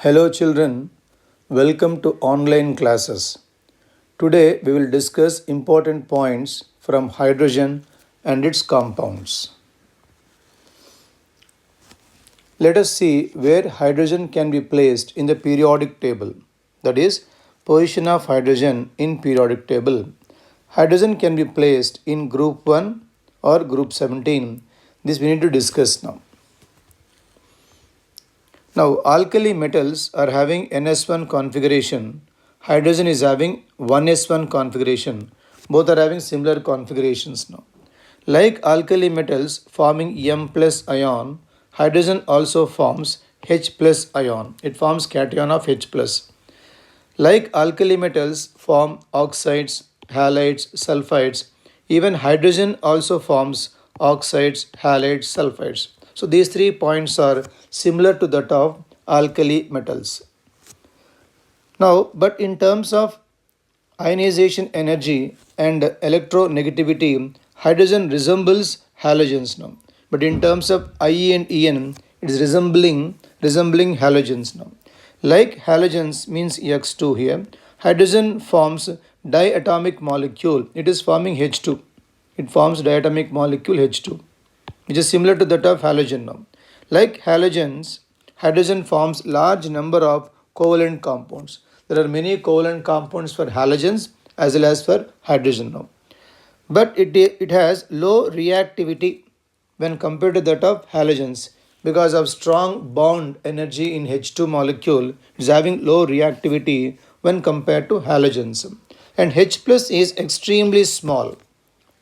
Hello children, welcome to online classes. Today we will discuss important points from hydrogen and its compounds. Let us see where hydrogen can be placed in the periodic table. That is, position of hydrogen in periodic table. Hydrogen can be placed in group 1 or group 17. This we need to discuss now. Now, alkali metals are having NS1 configuration. Hydrogen is having 1s1 configuration. Both are having similar configurations now. Like alkali metals forming M plus ion, hydrogen also forms H plus ion. It forms cation of H plus. Like alkali metals form oxides, halides, sulfides, even hydrogen also forms oxides, halides, sulfides. So these 3 points are similar to that of alkali metals. Now, but in terms of ionization energy and electronegativity, hydrogen resembles halogens now. But in terms of IE and EN, it is resembling halogens now. Like halogens means X2 here, hydrogen forms diatomic molecule. It is forming H2. It forms diatomic molecule H2, which is similar to that of halogen now. Like halogens, hydrogen forms large number of covalent compounds. There are many covalent compounds for halogens as well as for hydrogen now. But it has low reactivity when compared to that of halogens because of strong bond energy in H2 molecule. It is having low reactivity when compared to halogens. And H plus is extremely small.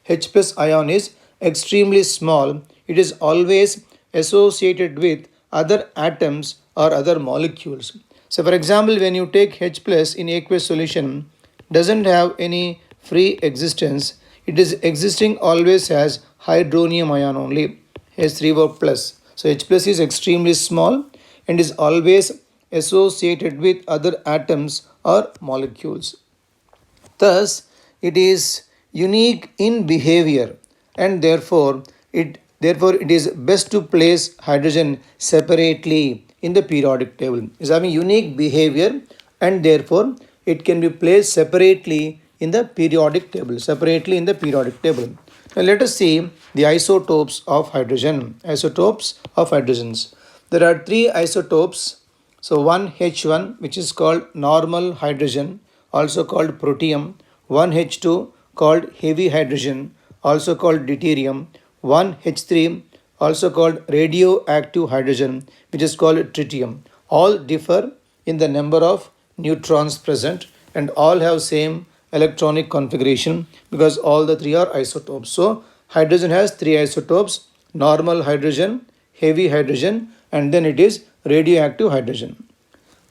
H plus ion is extremely small. It is always associated with other atoms or other molecules. So for example, when you take H plus in aqueous solution, doesn't have any free existence. It is existing always as hydronium ion only, H3O plus. So H plus is extremely small and is always associated with other atoms or molecules. Thus, it is unique in behavior and therefore it is best to place hydrogen separately in the periodic table. It is having unique behavior and therefore it can be placed separately in the periodic table. Now let us see the isotopes of hydrogen. Isotopes of hydrogens. There are 3 isotopes. So 1H1, which is called normal hydrogen, also called protium. 1H2 called heavy hydrogen, also called deuterium. 1H3 also called radioactive hydrogen, which is called tritium. All differ in the number of neutrons present and all have same electronic configuration because all the 3 are isotopes. So hydrogen has 3 isotopes: normal hydrogen, heavy hydrogen, and then it is radioactive hydrogen.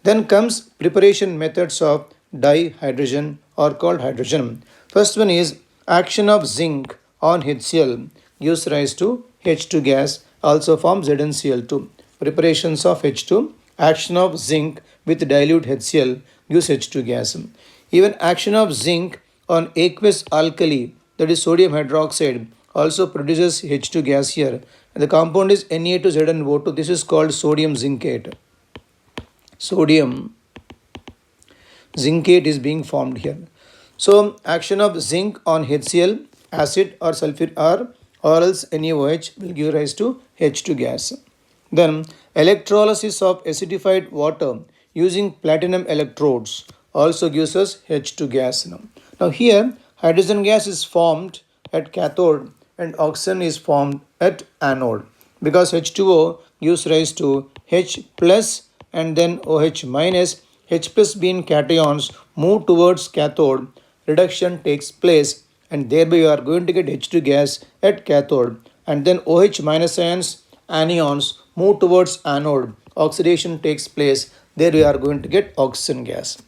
Then comes preparation methods of dihydrogen or called hydrogen. First one is action of zinc on HCl gives rise to H2 gas, also forms ZnCl2. Preparations of H2, action of zinc with dilute HCl gives H2 gas. Even action of zinc on aqueous alkali, that is sodium hydroxide, also produces H2 gas here. And the compound is Na2ZnO2. This is called sodium zincate. Sodium zincate is being formed here. So action of zinc on HCl acid or sulfur or else NaOH will give rise to H2 gas. Then electrolysis of acidified water using platinum electrodes also gives us H2 gas. Now here hydrogen gas is formed at cathode and oxygen is formed at anode because H2O gives rise to H plus and then OH minus. H plus being cations move towards cathode, reduction takes place and thereby you are going to get H2 gas at cathode, and then OH minus ions, anions move towards anode, oxidation takes place, there we are going to get oxygen gas.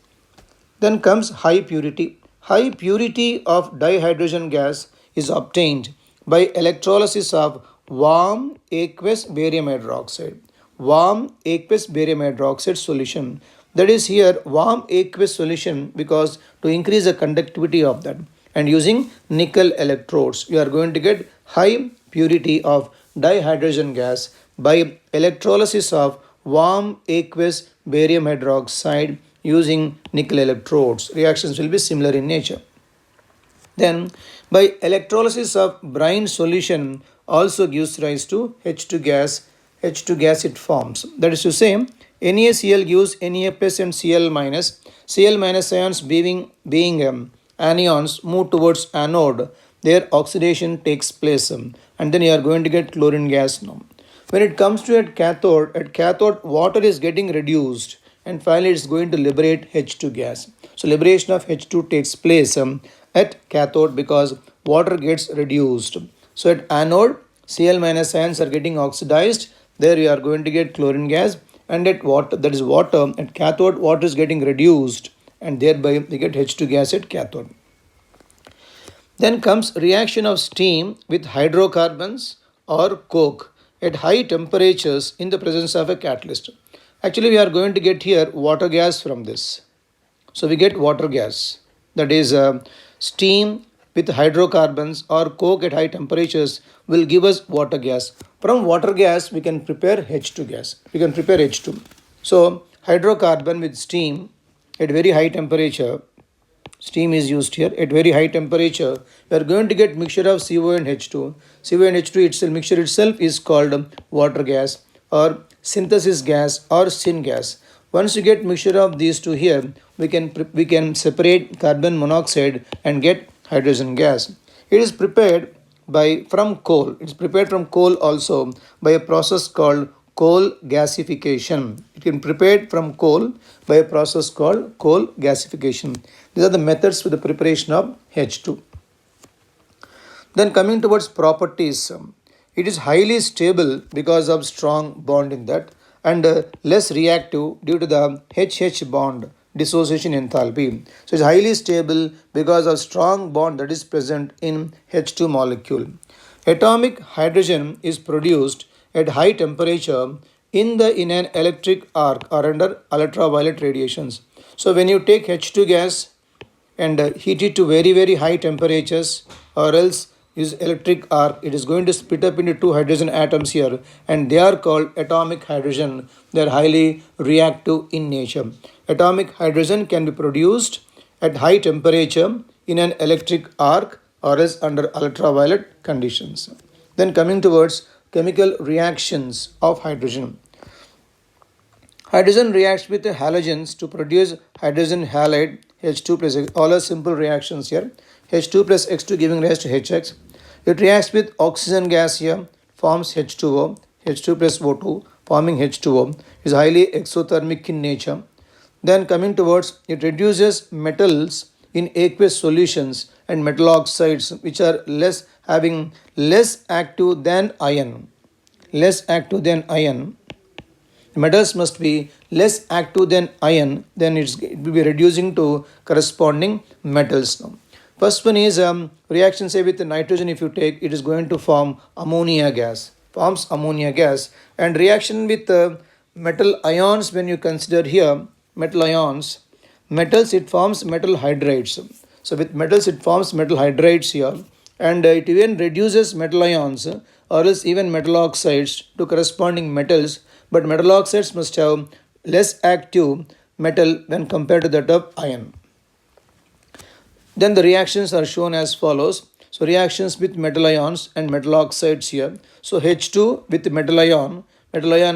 Then comes high purity. High purity of dihydrogen gas is obtained by electrolysis of warm aqueous barium hydroxide. Warm aqueous barium hydroxide solution. That is here warm aqueous solution because to increase the conductivity of that, and using nickel electrodes you are going to get high purity of dihydrogen gas by electrolysis of warm aqueous barium hydroxide using nickel electrodes. Reactions will be similar in nature. Then, by electrolysis of brine solution also gives rise to H2 gas. H2 gas it forms. That is to say, NaCl gives Na plus and Cl minus. Cl minus ions being anions move towards anode. Their oxidation takes place, and then you are going to get chlorine gas now. When it comes to at cathode water is getting reduced, and finally it's going to liberate H2 gas. So liberation of H2 takes place at cathode because water gets reduced. So at anode, Cl minus ions are getting oxidized. There you are going to get chlorine gas, and at water, that is water, at cathode water is getting reduced, and thereby we get H2 gas at cathode. Then comes reaction of steam with hydrocarbons or coke at high temperatures in the presence of a catalyst. Actually, we are going to get here water gas from this. So we get water gas, that is steam with hydrocarbons or coke at high temperatures will give us water gas. From water gas, we can prepare H2 gas. We can prepare H2. So hydrocarbon with steam at very high temperature, steam is used here at very high temperature, we are going to get mixture of CO and H2. CO and H2 itself, mixture itself is called water gas or synthesis gas or syngas. Once you get mixture of these two here, we can separate carbon monoxide and get hydrogen gas. It is prepared from coal. It is prepared from coal also by a process called coal gasification. It can be prepared from coal by a process called coal gasification. These are the methods for the preparation of H2. Then coming towards properties, it is highly stable because of strong bond in that, and less reactive due to the HH bond dissociation enthalpy. So it's highly stable because of strong bond that is present in H2 molecule. Atomic hydrogen is produced at high temperature in an electric arc or under ultraviolet radiations. So when you take H2 gas and heat it to very very high temperatures or else use electric arc, it is going to split up into two hydrogen atoms here, and they are called atomic hydrogen. They are highly reactive in nature. Atomic hydrogen can be produced at high temperature in an electric arc or else under ultraviolet conditions. Then coming towards chemical reactions of hydrogen. Hydrogen reacts with the halogens to produce hydrogen halide H2 plus X. All are simple reactions here. H2 plus X2 giving rise to HX. It reacts with oxygen gas here, forms H2O, H2 plus O2, forming H2O. Is highly exothermic in nature. Then coming towards, it reduces metals in aqueous solutions and metal oxides which are having less active than iron. Less active than iron. Metals must be less active than iron, then it will be reducing to corresponding metals now. First one is reaction say with nitrogen, if you take, it is going to form ammonia gas, forms ammonia gas, and reaction with metal ions, when you consider here metal ions, metals it forms metal hydrides. So with metals it forms metal hydrides here, and it even reduces metal ions or else even metal oxides to corresponding metals, but metal oxides must have less active metal when compared to that of iron. Then the reactions are shown as follows. So reactions with metal ions and metal oxides here. So H2 with metal ion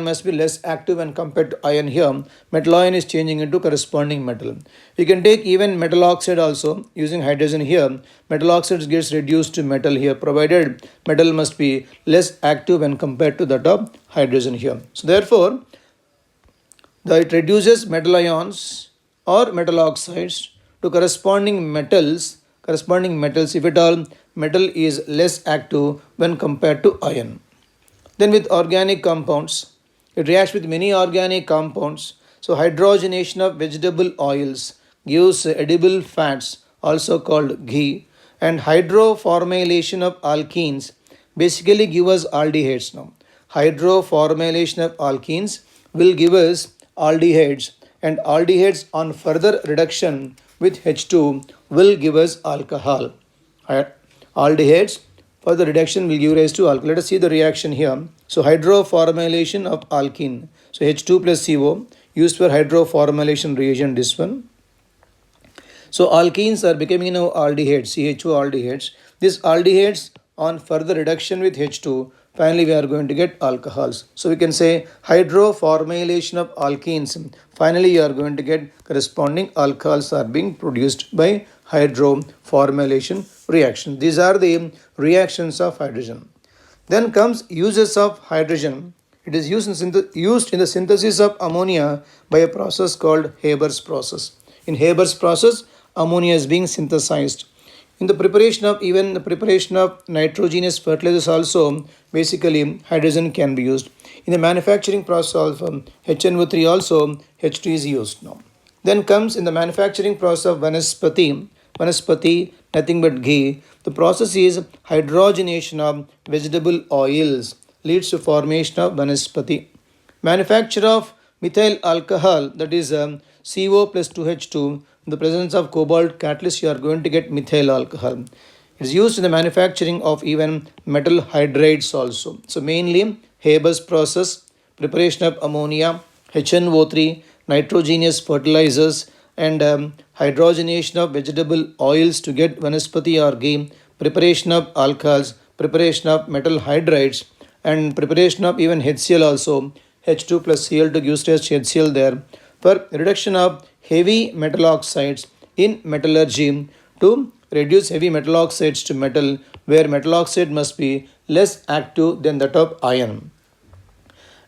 must be less active when compared to iron here. Metal ion is changing into corresponding metal. We can take even metal oxide also using hydrogen here. Metal oxide gets reduced to metal here, provided metal must be less active when compared to that of hydrogen here. So therefore, it reduces metal ions or metal oxides to corresponding metals if at all metal is less active when compared to iron. Then with organic compounds, it reacts with many organic compounds. So hydrogenation of vegetable oils gives edible fats, also called ghee, and hydroformylation of alkenes basically give us aldehydes now. Hydroformylation of alkenes will give us aldehydes, and aldehydes on further reduction with H2 will give us alcohol. Aldehydes for the reduction will give rise to alkyl. Let us see the reaction here. So hydroformylation of alkene. So H2 plus CO used for hydroformylation reagent, this one. So alkenes are becoming now aldehydes, CHO aldehydes. These aldehydes on further reduction with H2, finally we are going to get alcohols. So we can say hydroformylation of alkenes. Finally you are going to get corresponding alcohols are being produced by hydroformylation reaction. These are the reactions of hydrogen. Then comes uses of hydrogen. It is used in the synthesis of ammonia by a process called Haber's process. In Haber's process, ammonia is being synthesized. In the preparation of nitrogenous fertilizers also, basically hydrogen can be used. In the manufacturing process of HNO3 also, H2 is used now. Then comes in the manufacturing process of Vanaspati, nothing but ghee. The process is hydrogenation of vegetable oils, leads to formation of Vanaspati. Manufacture of methyl alcohol, that is CO plus 2H2, in the presence of cobalt catalyst, you are going to get methyl alcohol. It is used in the manufacturing of even metal hydrides also. So mainly Haber's process, preparation of ammonia, HNO3, nitrogenous fertilizers, and hydrogenation of vegetable oils to get vanaspati or ghee, preparation of alcohols, preparation of metal hydrides, and preparation of even HCl also, H2 plus Cl2 gives HCl there, for reduction of heavy metal oxides in metallurgy to reduce heavy metal oxides to metal, where metal oxide must be less active than that of iron.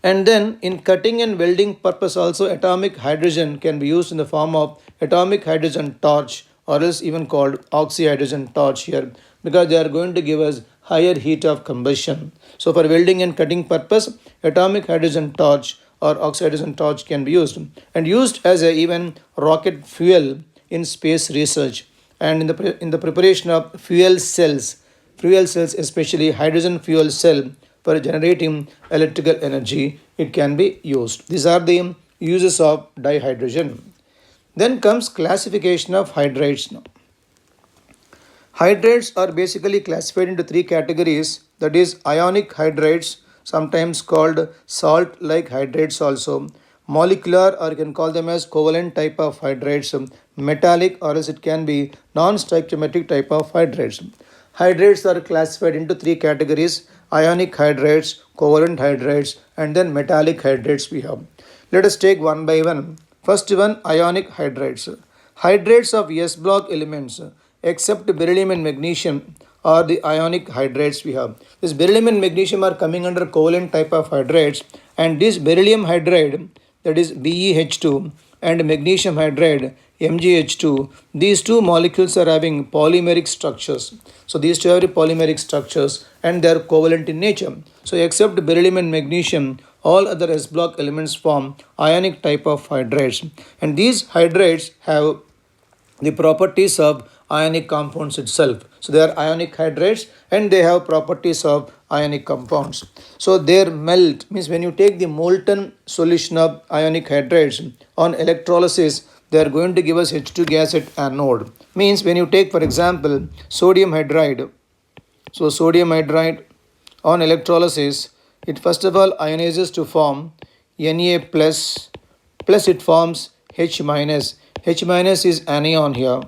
And then in cutting and welding purpose also, atomic hydrogen can be used in the form of atomic hydrogen torch, or else even called oxyhydrogen torch here, because they are going to give us higher heat of combustion. So for welding and cutting purpose, atomic hydrogen torch or oxyhydrogen torch can be used, and used as a even rocket fuel in space research, and in the preparation of fuel cells, especially hydrogen fuel cell, for generating electrical energy, it can be used. These are the uses of dihydrogen. Then comes classification of hydrates now. Hydrates are basically classified into three categories, that is ionic hydrates, sometimes called salt like hydrates also, molecular, or you can call them as covalent type of hydrates, metallic, or else it can be non-stoichiometric type of hydrates. Hydrates are classified into three categories: ionic hydrates, covalent hydrates, and then metallic hydrates we have. Let us take one by one. First one, ionic hydrates. Hydrates of S block elements except beryllium and magnesium are the ionic hydrates we have. This beryllium and magnesium are coming under covalent type of hydrates, and this beryllium hydride, that is BeH2, and magnesium hydride MgH2, these two molecules are having polymeric structures. So these two have polymeric structures and they are covalent in nature. So except beryllium and magnesium, all other S block elements form ionic type of hydrates, and these hydrates have the properties of ionic compounds itself. So they are ionic hydrates and they have properties of ionic compounds. So their melt means when you take the molten solution of ionic hydrates on electrolysis, they are going to give us H2 gas at anode. Means when you take, for example, sodium hydride. So sodium hydride on electrolysis, it first of all ionizes to form Na plus, it forms H minus. H minus is anion here,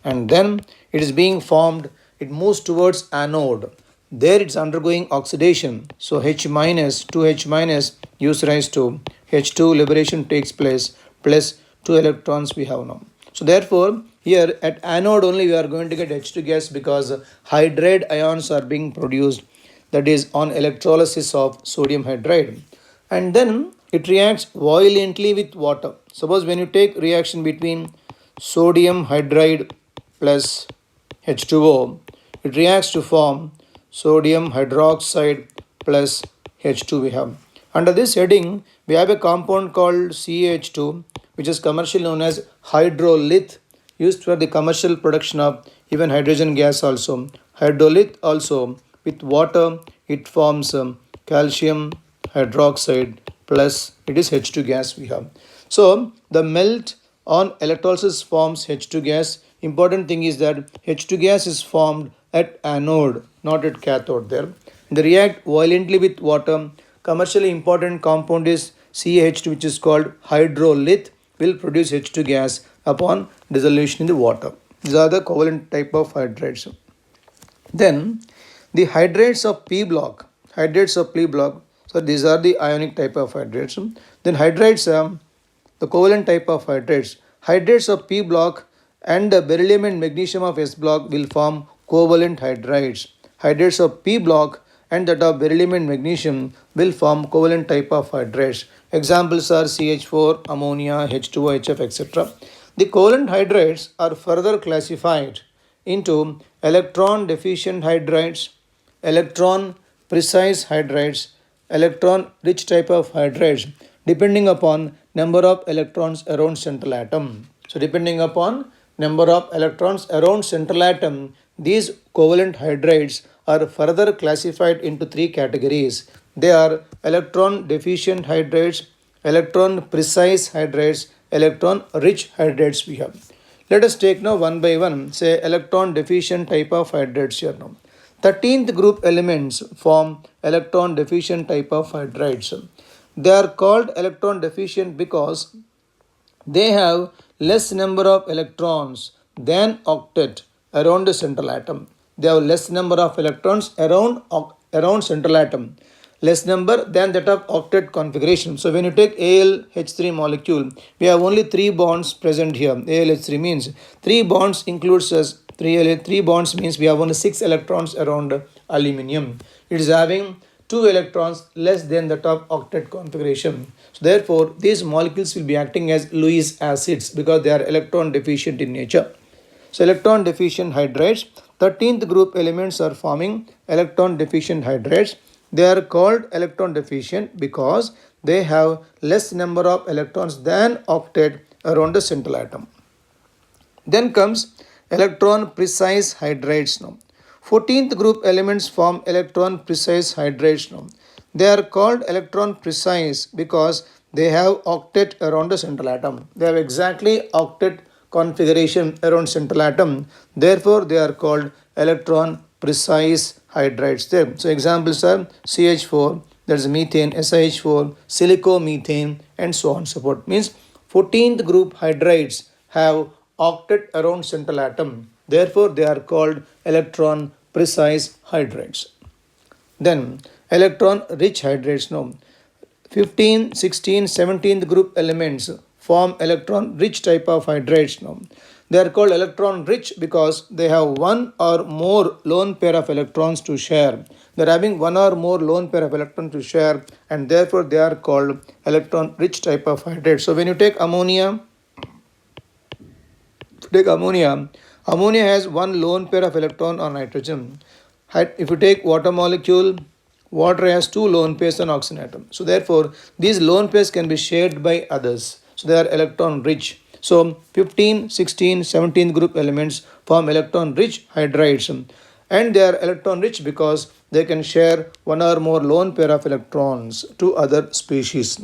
and then it is being formed, it moves towards anode. There it's undergoing oxidation. So H minus, 2H minus gives rise to H2, liberation takes place, plus 2 electrons we have now. So therefore here at anode only we are going to get H2 gas, because hydride ions are being produced, that is on electrolysis of sodium hydride, and then it reacts violently with water. Suppose when you take reaction between sodium hydride plus H2O, it reacts to form sodium hydroxide plus H2 we have. Under this heading, we have a compound called CH2, which is commercially known as hydrolith, used for the commercial production of even hydrogen gas also. Hydrolith also, with water, it forms calcium hydroxide plus it is H2 gas we have. So the melt on electrolysis forms H2 gas. Important thing is that H2 gas is formed at anode, not at cathode there. They react violently with water. Commercially important compound is CH2, which is called hydrolith, will produce H2 gas upon dissolution in the water. These are the covalent type of hydrates. Then the hydrates of P block, so these are the ionic type of hydrates. Then hydrates, the covalent type of hydrates of P block and the beryllium and magnesium of S block will form covalent hydrides. Hydrates of P block and that of beryllium and magnesium will form covalent type of hydrates. Examples are CH4, ammonia, H2O, HF, etc. The covalent hydrates are further classified into electron deficient hydrides, electron precise hydrides, electron rich type of hydrides, depending upon number of electrons around central atom. So depending upon number of electrons around central atom, these covalent hydrides are further classified into three categories. They are electron deficient hydrides, electron precise hydrides, electron rich hydrides we have. Let us take now one by one, say electron deficient type of hydrides here now. 13th group elements form electron deficient type of hydrides. They are called electron deficient because they have less number of electrons than octet around the central atom. They have less number of electrons around central atom, less number than that of octet configuration. So when you take AlH3 molecule, we have only 3 bonds present here. AlH3 means 3 bonds includes us 3 bonds means we have only 6 electrons around aluminium. It is having 2 electrons less than that of octet configuration. So therefore, these molecules will be acting as Lewis acids because they are electron deficient in nature. So electron deficient hydrides, 13th group elements are forming electron deficient hydrides. They are called electron deficient because they have less number of electrons than octet around the central atom. Then comes electron precise hydrides now. 14th group elements form electron precise hydrides now. They are called electron precise because they have octet around the central atom. They have exactly octet configuration around central atom. Therefore, they are called electron precise hydrides there. So examples are CH4, there's methane, SiH4, silicomethane, and so on and so forth. Means 14th group hydrides have octet around central atom. Therefore, they are called electron precise hydrides. Then electron rich hydrides now. 15, 16, 17th group elements form electron rich type of hydrides now. They are called electron rich because they have one or more lone pair of electrons to share. They are having one or more lone pair of electrons to share, and therefore they are called electron rich type of hydrides. So when you take ammonia, ammonia has one lone pair of electron on nitrogen. If you take water molecule, water has 2 lone pairs on oxygen atom. So therefore, these lone pairs can be shared by others. So they are electron rich. So 15, 16, 17 group elements form electron rich hydrides, and they are electron rich because they can share one or more lone pair of electrons to other species.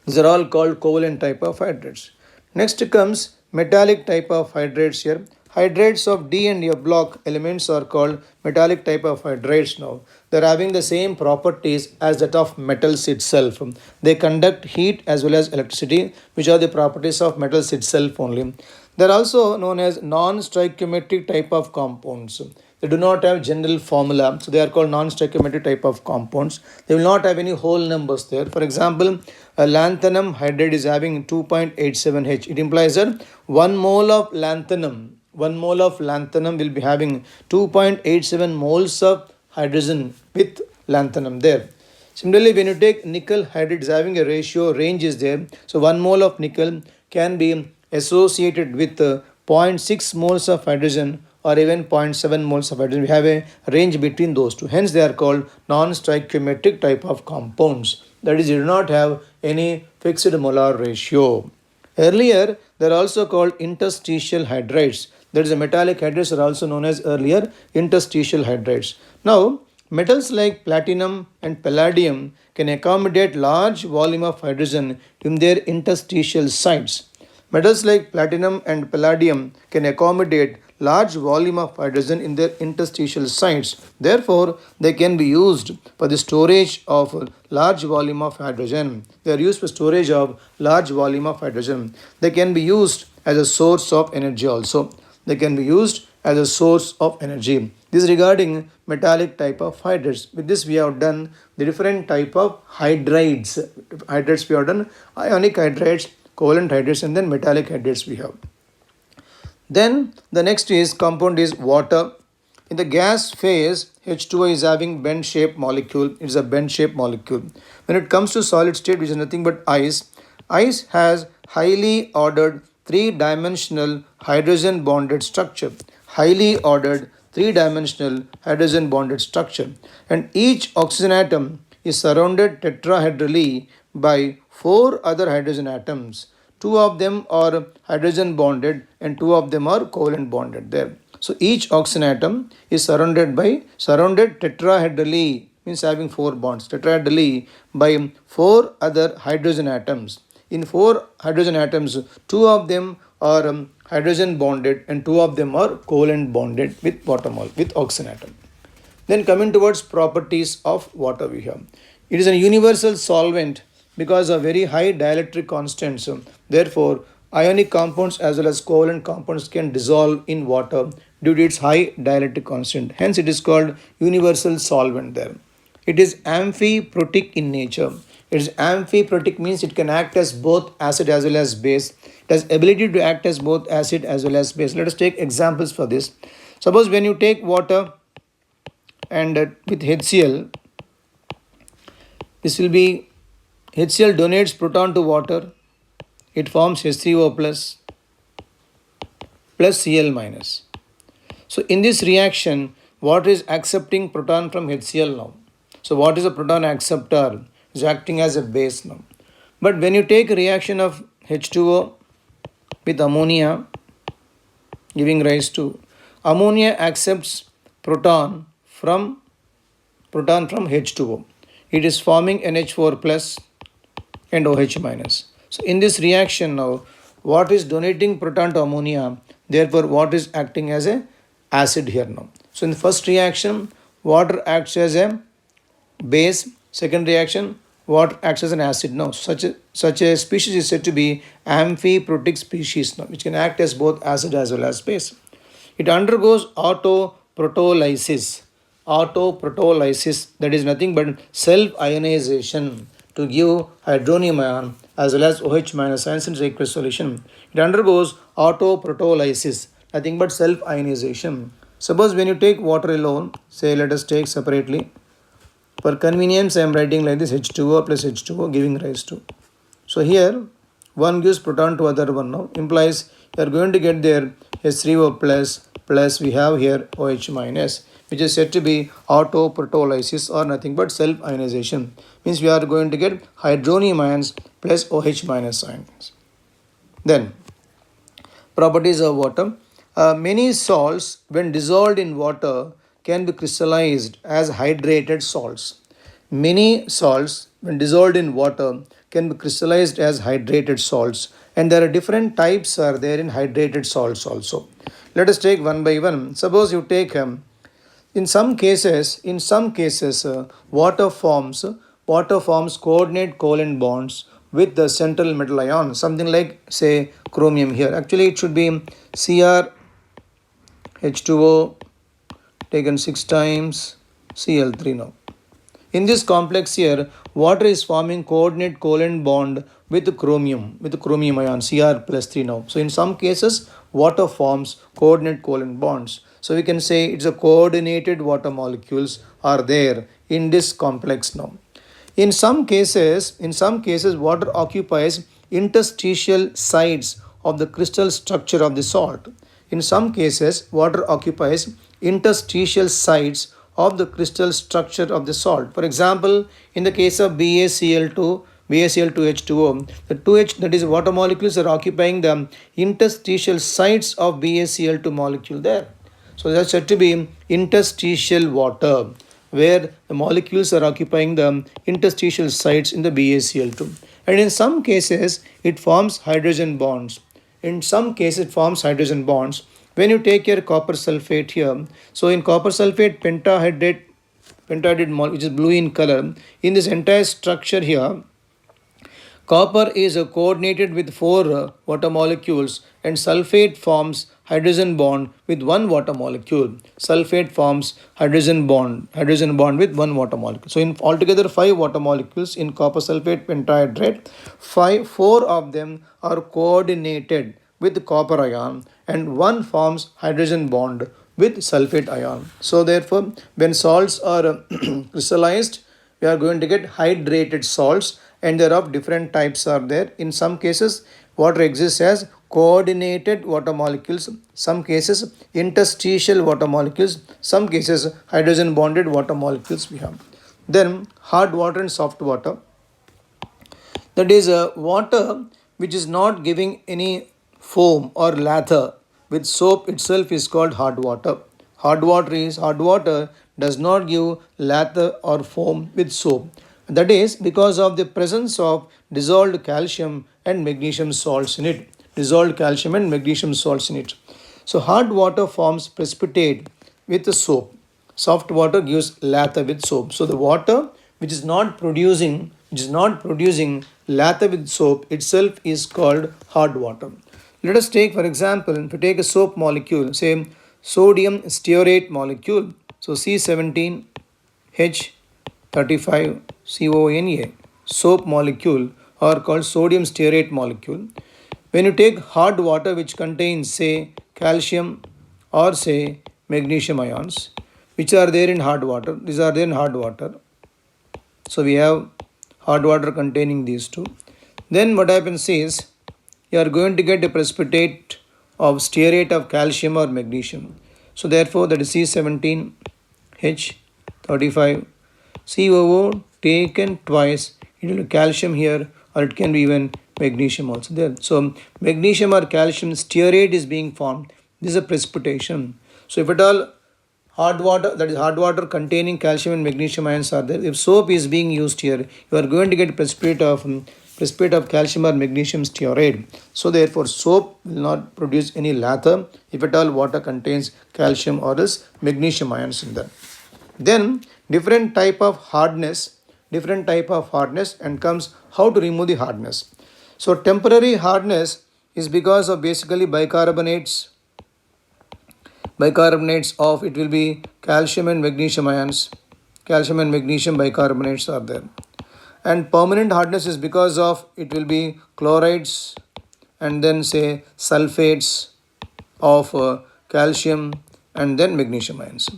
These are all called covalent type of hydrides. Next comes metallic type of hydrides here. Hydrides of D and F block elements are called metallic type of hydrides now. They are having the same properties as that of metals itself. They conduct heat as well as electricity, which are the properties of metals itself only. They are also known as non-stoichiometric type of compounds. They do not have general formula, so they are called non-stoichiometric type of compounds. They will not have any whole numbers there. For example, a lanthanum hydride is having 2.87H. It implies that 1 mole of lanthanum will be having 2.87 moles of hydrogen with lanthanum there. Similarly, when you take nickel hydride is having a range is there. So 1 mole of nickel can be associated with 0.6 moles of hydrogen or even 0.7 moles of hydrogen. We have a range between those two. Hence, they are called non-stoichiometric type of compounds. That is, they do not have any fixed molar ratio. Earlier, they are also called interstitial hydrides. That is, the metallic hydrides are also known as earlier interstitial hydrides. Now, metals like platinum and palladium can accommodate large volume of hydrogen in their interstitial sites. Metals like platinum and palladium can accommodate large volume of hydrogen in their interstitial sites. Therefore, they can be used for the storage of large volume of hydrogen. They are used for storage of large volume of hydrogen. They can be used as a source of energy also. They can be used as a source of energy. This is regarding metallic type of hydrates. With this we have done the different type of hydrides. Hydrates we have done ionic hydrates, covalent hydrates, and then metallic hydrates we have. Then the next is compound is water. In the gas phase, H2O is having bend shaped molecule. It is a bend shaped molecule. When it comes to solid state, which is nothing but ice, ice has highly ordered three-dimensional hydrogen bonded structure. Highly ordered three-dimensional hydrogen bonded structure. And each oxygen atom is surrounded tetrahedrally by four other hydrogen atoms. Two of them are hydrogen bonded and two of them are covalent bonded there. So each oxygen atom is surrounded tetrahedrally, means having four bonds, tetrahedrally by four other hydrogen atoms. In four hydrogen atoms, two of them are hydrogen bonded and two of them are covalent bonded with with oxygen atom. Then coming towards properties of water we have. It is a universal solvent because of very high dielectric constants. Therefore, ionic compounds as well as covalent compounds can dissolve in water due to its high dielectric constant. Hence, it is called universal solvent there. It is amphiprotic in nature. It is amphiprotic means it can act as both acid as well as base. It has ability to act as both acid as well as base. Let us take examples for this. Suppose when you take water and with HCl, this will be HCl donates proton to water. It forms H3O plus Cl minus. So in this reaction, water is accepting proton from HCl now. So what is a proton acceptor? Is acting as a base now. But when you take a reaction of H2O with ammonia, giving rise to ammonia accepts proton from H2O. It is forming NH4 plus and OH minus. So in this reaction now, what is donating proton to ammonia? Therefore, what is acting as a acid here now? So in the first reaction, water acts as a base. Second reaction, water acts as an acid now. Such a species is said to be amphiprotic species now, which can act as both acid as well as base. It undergoes autoprotolysis. Autoprotolysis, that is nothing but self-ionization to give hydronium ion as well as OH minus ions in aqueous solution. It undergoes autoprotolysis, nothing but self-ionization. Suppose when you take water alone, say let us take separately. For convenience, I am writing like this: H2O plus H2O giving rise to. So here, one gives proton to other one now, implies you are going to get there H3O plus we have here OH minus, which is said to be autoprotolysis or nothing but self-ionization. Means we are going to get hydronium ions plus OH minus ions. Then, properties of water. Many salts, when dissolved in water, can be crystallized as hydrated salts. Many salts, when dissolved in water, can be crystallized as hydrated salts. And there are different types are there in hydrated salts also. Let us take one by one. Suppose you take in some cases, water forms coordinate covalent bonds with the central metal ion, something like say chromium here. Actually, it should be Cr H2O taken 6 times Cl3 now. In this complex here, water is forming coordinate covalent bond with chromium ion Cr plus 3 now. So in some cases, water forms coordinate covalent bonds. So we can say it's a coordinated water molecules are there in this complex now. In some cases, water occupies interstitial sites of the crystal structure of the salt. In some cases, water occupies interstitial sites of the crystal structure of the salt. For example, in the case of BaCl2H2O, the 2H, that is water molecules, are occupying the interstitial sites of BaCl2 molecule there. So that's said to be interstitial water, where the molecules are occupying the interstitial sites in the BaCl2. And in some cases, it forms hydrogen bonds. in some cases it forms hydrogen bonds. When you take your copper sulfate here, so in copper sulfate pentahydrate which is blue in color, in this entire structure here, copper is coordinated with four water molecules, and sulfate forms hydrogen bond with one water molecule. Sulfate forms hydrogen bond with one water molecule. So in altogether five water molecules in copper sulfate pentahydrate, four of them are coordinated with copper ion, and one forms hydrogen bond with sulfate ion. So therefore, when salts are crystallized, we are going to get hydrated salts, and there are different types are there. In some cases water exists as coordinated water molecules, some cases interstitial water molecules, some cases hydrogen bonded water molecules we have. Then hard water and soft water, that is water which is not giving any foam or lather with soap itself is called hard water. Hard water does not give lather or foam with soap. That is because of the presence of dissolved calcium and magnesium salts in it. Dissolved calcium and magnesium salts in it. So hard water forms precipitate with the soap. Soft water gives lather with soap. So the water which is not producing lather with soap itself is called hard water. Let us take, for example, if we take a soap molecule, say sodium stearate molecule, so C17H35CONA, soap molecule or called sodium stearate molecule. When you take hard water which contains say calcium or say magnesium ions, which are there in hard water, these are there in hard water. So we have hard water containing these two. Then what happens is you are going to get a precipitate of stearate of calcium or magnesium. So therefore that is C17H35COO taken twice, it will be calcium here, or it can be even magnesium also there. So magnesium or calcium stearate is being formed. This is a precipitation. So if at all hard water, that is hard water containing calcium and magnesium ions are there, if soap is being used here, you are going to get precipitate of calcium or magnesium stearate. So therefore soap will not produce any lather if at all water contains calcium or else magnesium ions in them. Then different type of hardness and comes how to remove the hardness. So temporary hardness is because of basically bicarbonates of, it will be calcium and magnesium ions, calcium and magnesium bicarbonates are there. And permanent hardness is because of, it will be chlorides and then say sulfates of calcium and then magnesium ions.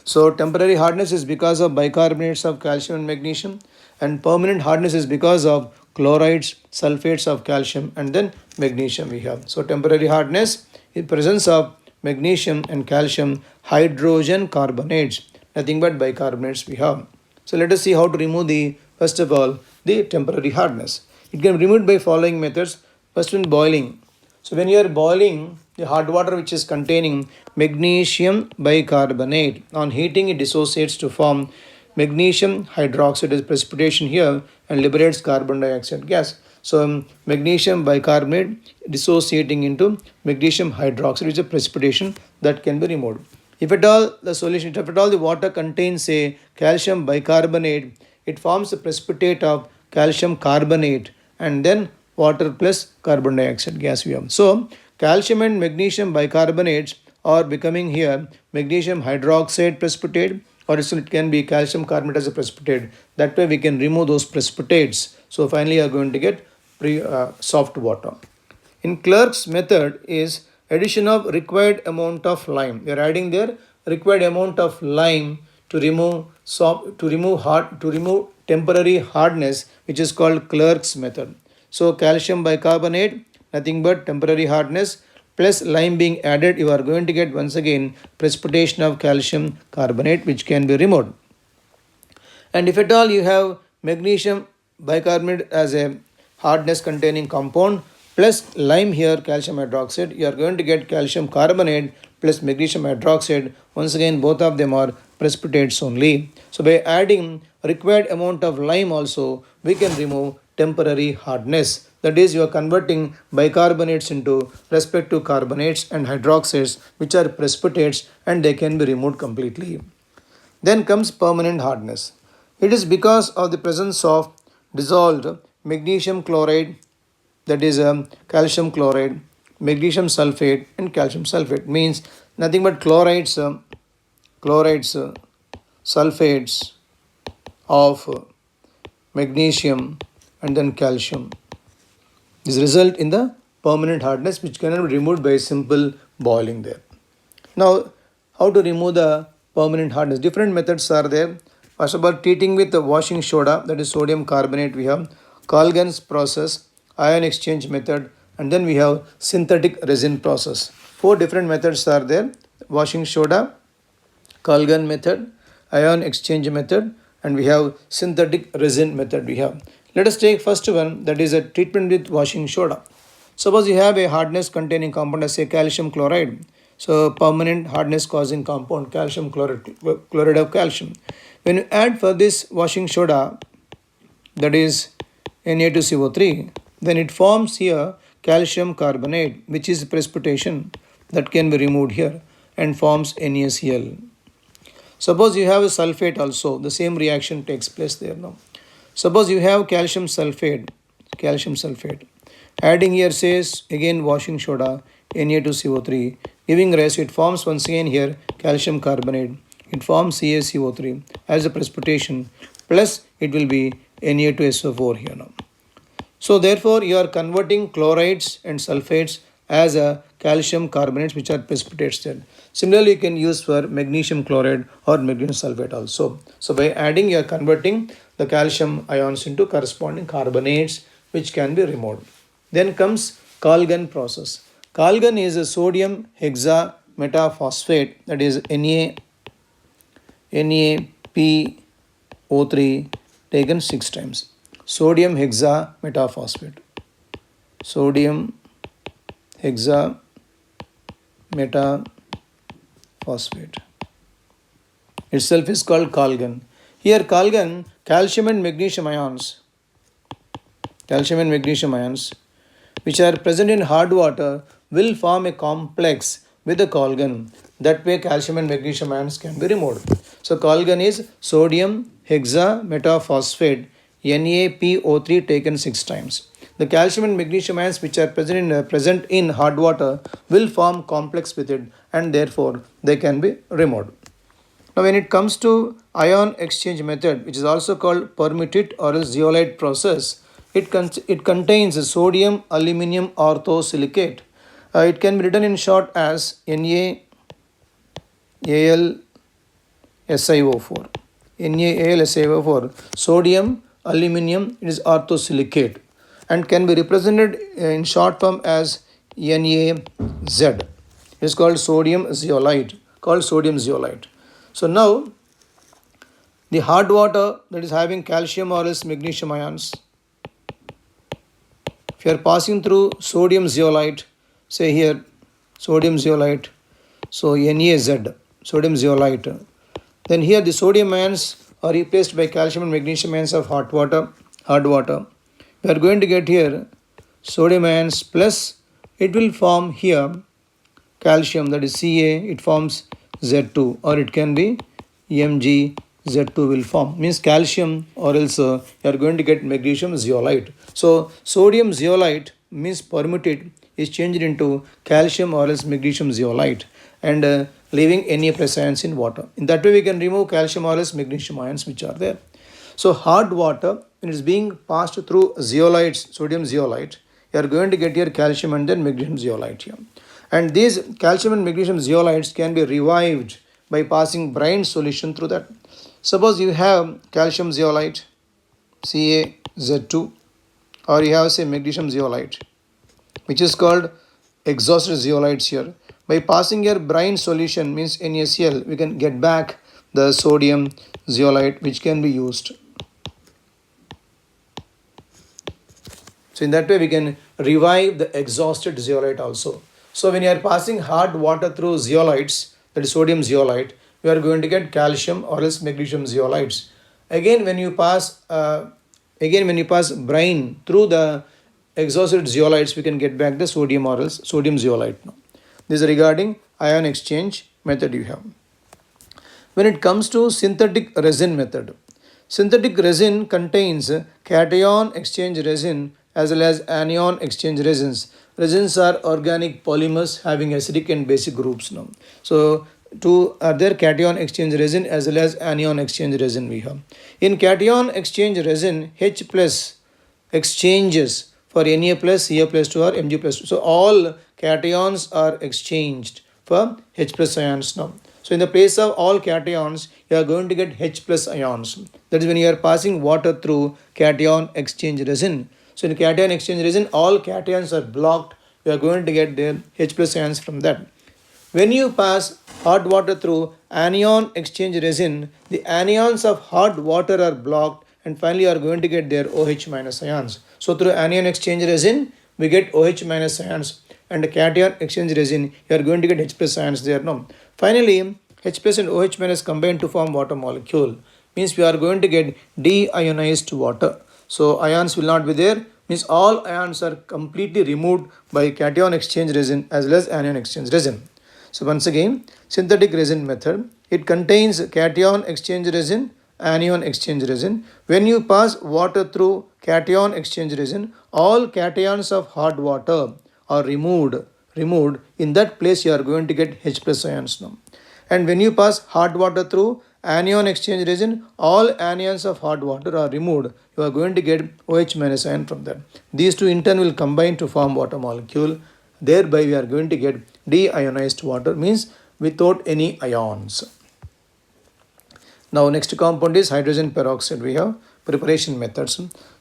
So temporary hardness is because of bicarbonates of calcium and magnesium, and permanent hardness is because of chlorides, sulfates of calcium and then magnesium we have. So temporary hardness is presence of magnesium and calcium hydrogen carbonates, nothing but bicarbonates we have. So let us see how to remove the, first of all, the temporary hardness. It can be removed by following methods. First one, boiling. So when you are boiling the hard water which is containing magnesium bicarbonate, on heating it dissociates to form magnesium hydroxide as precipitation here and liberates carbon dioxide gas. So magnesium bicarbonate dissociating into magnesium hydroxide, which is a precipitation that can be removed. If at all the water contains say calcium bicarbonate, it forms a precipitate of calcium carbonate and then water plus carbon dioxide gas we have. So calcium and magnesium bicarbonates are becoming here magnesium hydroxide precipitate, or it can be calcium carbonate as a precipitate. That way we can remove those precipitates. So finally you are going to get soft water. In Clerk's method is addition of required amount of lime. We are adding there required amount of lime to remove temporary hardness, which is called Clerk's method. So calcium bicarbonate, nothing but temporary hardness, plus lime being added, you are going to get once again precipitation of calcium carbonate, which can be removed. And if at all you have magnesium bicarbonate as a hardness containing compound plus lime here calcium hydroxide, you are going to get calcium carbonate plus magnesium hydroxide. Once again both of them are precipitates only. So by adding required amount of lime also we can remove temporary hardness. That is, you are converting bicarbonates into respective carbonates and hydroxides, which are precipitates and they can be removed completely. Then comes permanent hardness. It is because of the presence of dissolved magnesium chloride, that is calcium chloride, magnesium sulfate, and calcium sulfate. Means nothing but chlorides, sulfates of magnesium and then calcium. This result in the permanent hardness which cannot be removed by simple boiling there. Now, how to remove the permanent hardness? Different methods are there. First of all, treating with the washing soda, that is sodium carbonate, we have Colgan's process, ion exchange method, and then we have synthetic resin process. Four different methods are there: washing soda, Colgan method, ion exchange method, and we have synthetic resin method. We have. Let us take first one, that is a treatment with washing soda. Suppose you have a hardness containing compound as say calcium chloride. So permanent hardness causing compound calcium chloride, chloride of calcium. When you add for this washing soda, that is Na2CO3, then it forms here calcium carbonate, which is precipitation that can be removed here and forms NaCl. Suppose you have a sulfate also, the same reaction takes place there now. Suppose you have calcium sulfate, adding here says again washing soda, Na2CO3, giving rise, it forms once again here calcium carbonate. It forms CaCO3 as a precipitation, plus it will be Na2SO4 here now. So therefore you are converting chlorides and sulfates as a calcium carbonates which are precipitates there. Similarly, you can use for magnesium chloride or magnesium sulfate also. So by adding, you are converting the calcium ions into corresponding carbonates which can be removed. Then comes Colgan process. Colgan is a sodium hexametaphosphate, that is NaPO3 taken 6 times. Sodium hexametaphosphate. Sodium hexametaphosphate itself is called Colgan. Here Colgan, calcium and magnesium ions, which are present in hard water, will form a complex with the Colgan. That way calcium and magnesium ions can be removed. So Colgan is sodium hexametaphosphate, NaPO3 taken 6 times. The calcium and magnesium ions which are present in hard water will form complex with it, and therefore they can be removed. Now when it comes to ion exchange method, which is also called permutate or zeolite process, it contains sodium aluminum orthosilicate. It can be written in short as NaAlSiO4. NaAlSiO4, sodium aluminum, it is orthosilicate, and can be represented in short form as NaZ. It is called sodium zeolite. So now the hard water that is having calcium or else magnesium ions, if you are passing through sodium zeolite, say here sodium zeolite, so NaZ, sodium zeolite, then here the sodium ions are replaced by calcium and magnesium ions of hard water. We are going to get here sodium ions plus it will form here calcium, that is Ca, it forms Z2, or it can be MgZ2 will form, means calcium, or else you are going to get magnesium zeolite. So sodium zeolite means permutate is changed into calcium or else magnesium zeolite, and leaving Na plus ions in water. In that way we can remove calcium or else magnesium ions which are there. So hard water, when it is being passed through zeolites, sodium zeolite, you are going to get here calcium and then magnesium zeolite here. And these calcium and magnesium zeolites can be revived by passing brine solution through that. Suppose you have calcium zeolite, CaZ2, or you have say magnesium zeolite, which is called exhausted zeolites here. By passing your brine solution, means NaCl, we can get back the sodium zeolite which can be used. So in that way we can revive the exhausted zeolite also. So when you are passing hard water through zeolites, that is sodium zeolite, you are going to get calcium or else magnesium zeolites. Again when you pass brine through the exhausted zeolites, we can get back the sodium or else sodium zeolite now. This is regarding ion exchange method you have. When it comes to synthetic resin method, synthetic resin contains cation exchange resin as well as anion exchange resins. Resins are organic polymers having acidic and basic groups now. So two are there, cation exchange resin as well as anion exchange resin we have. In cation exchange resin, H plus exchanges for Na plus, Ca plus 2 or Mg plus 2. So all cations are exchanged for H plus ions now. So in the place of all cations, you are going to get H plus ions. That is when you are passing water through cation exchange resin. So in cation exchange resin, all cations are blocked. You are going to get the H plus ions from that. When you pass hot water through anion exchange resin, the anions of hot water are blocked and finally you are going to get their OH minus ions. So through anion exchange resin, we get OH minus ions, and the cation exchange resin, you are going to get H plus ions there. No. Finally, H plus and OH minus combine to form water molecule. Means we are going to get deionized water. So ions will not be there. Means all ions are completely removed by cation exchange resin as well as anion exchange resin. So once again, synthetic resin method, it contains cation exchange resin, anion exchange resin. When you pass water through cation exchange resin, all cations of hot water are removed. In that place you are going to get H plus ions now. And when you pass hot water through anion exchange resin, all anions of hot water are removed. You are going to get OH minus ion from that. These two in turn will combine to form water molecule. Thereby we are going to get deionized water, means without any ions. Now next compound is hydrogen peroxide. We have preparation methods.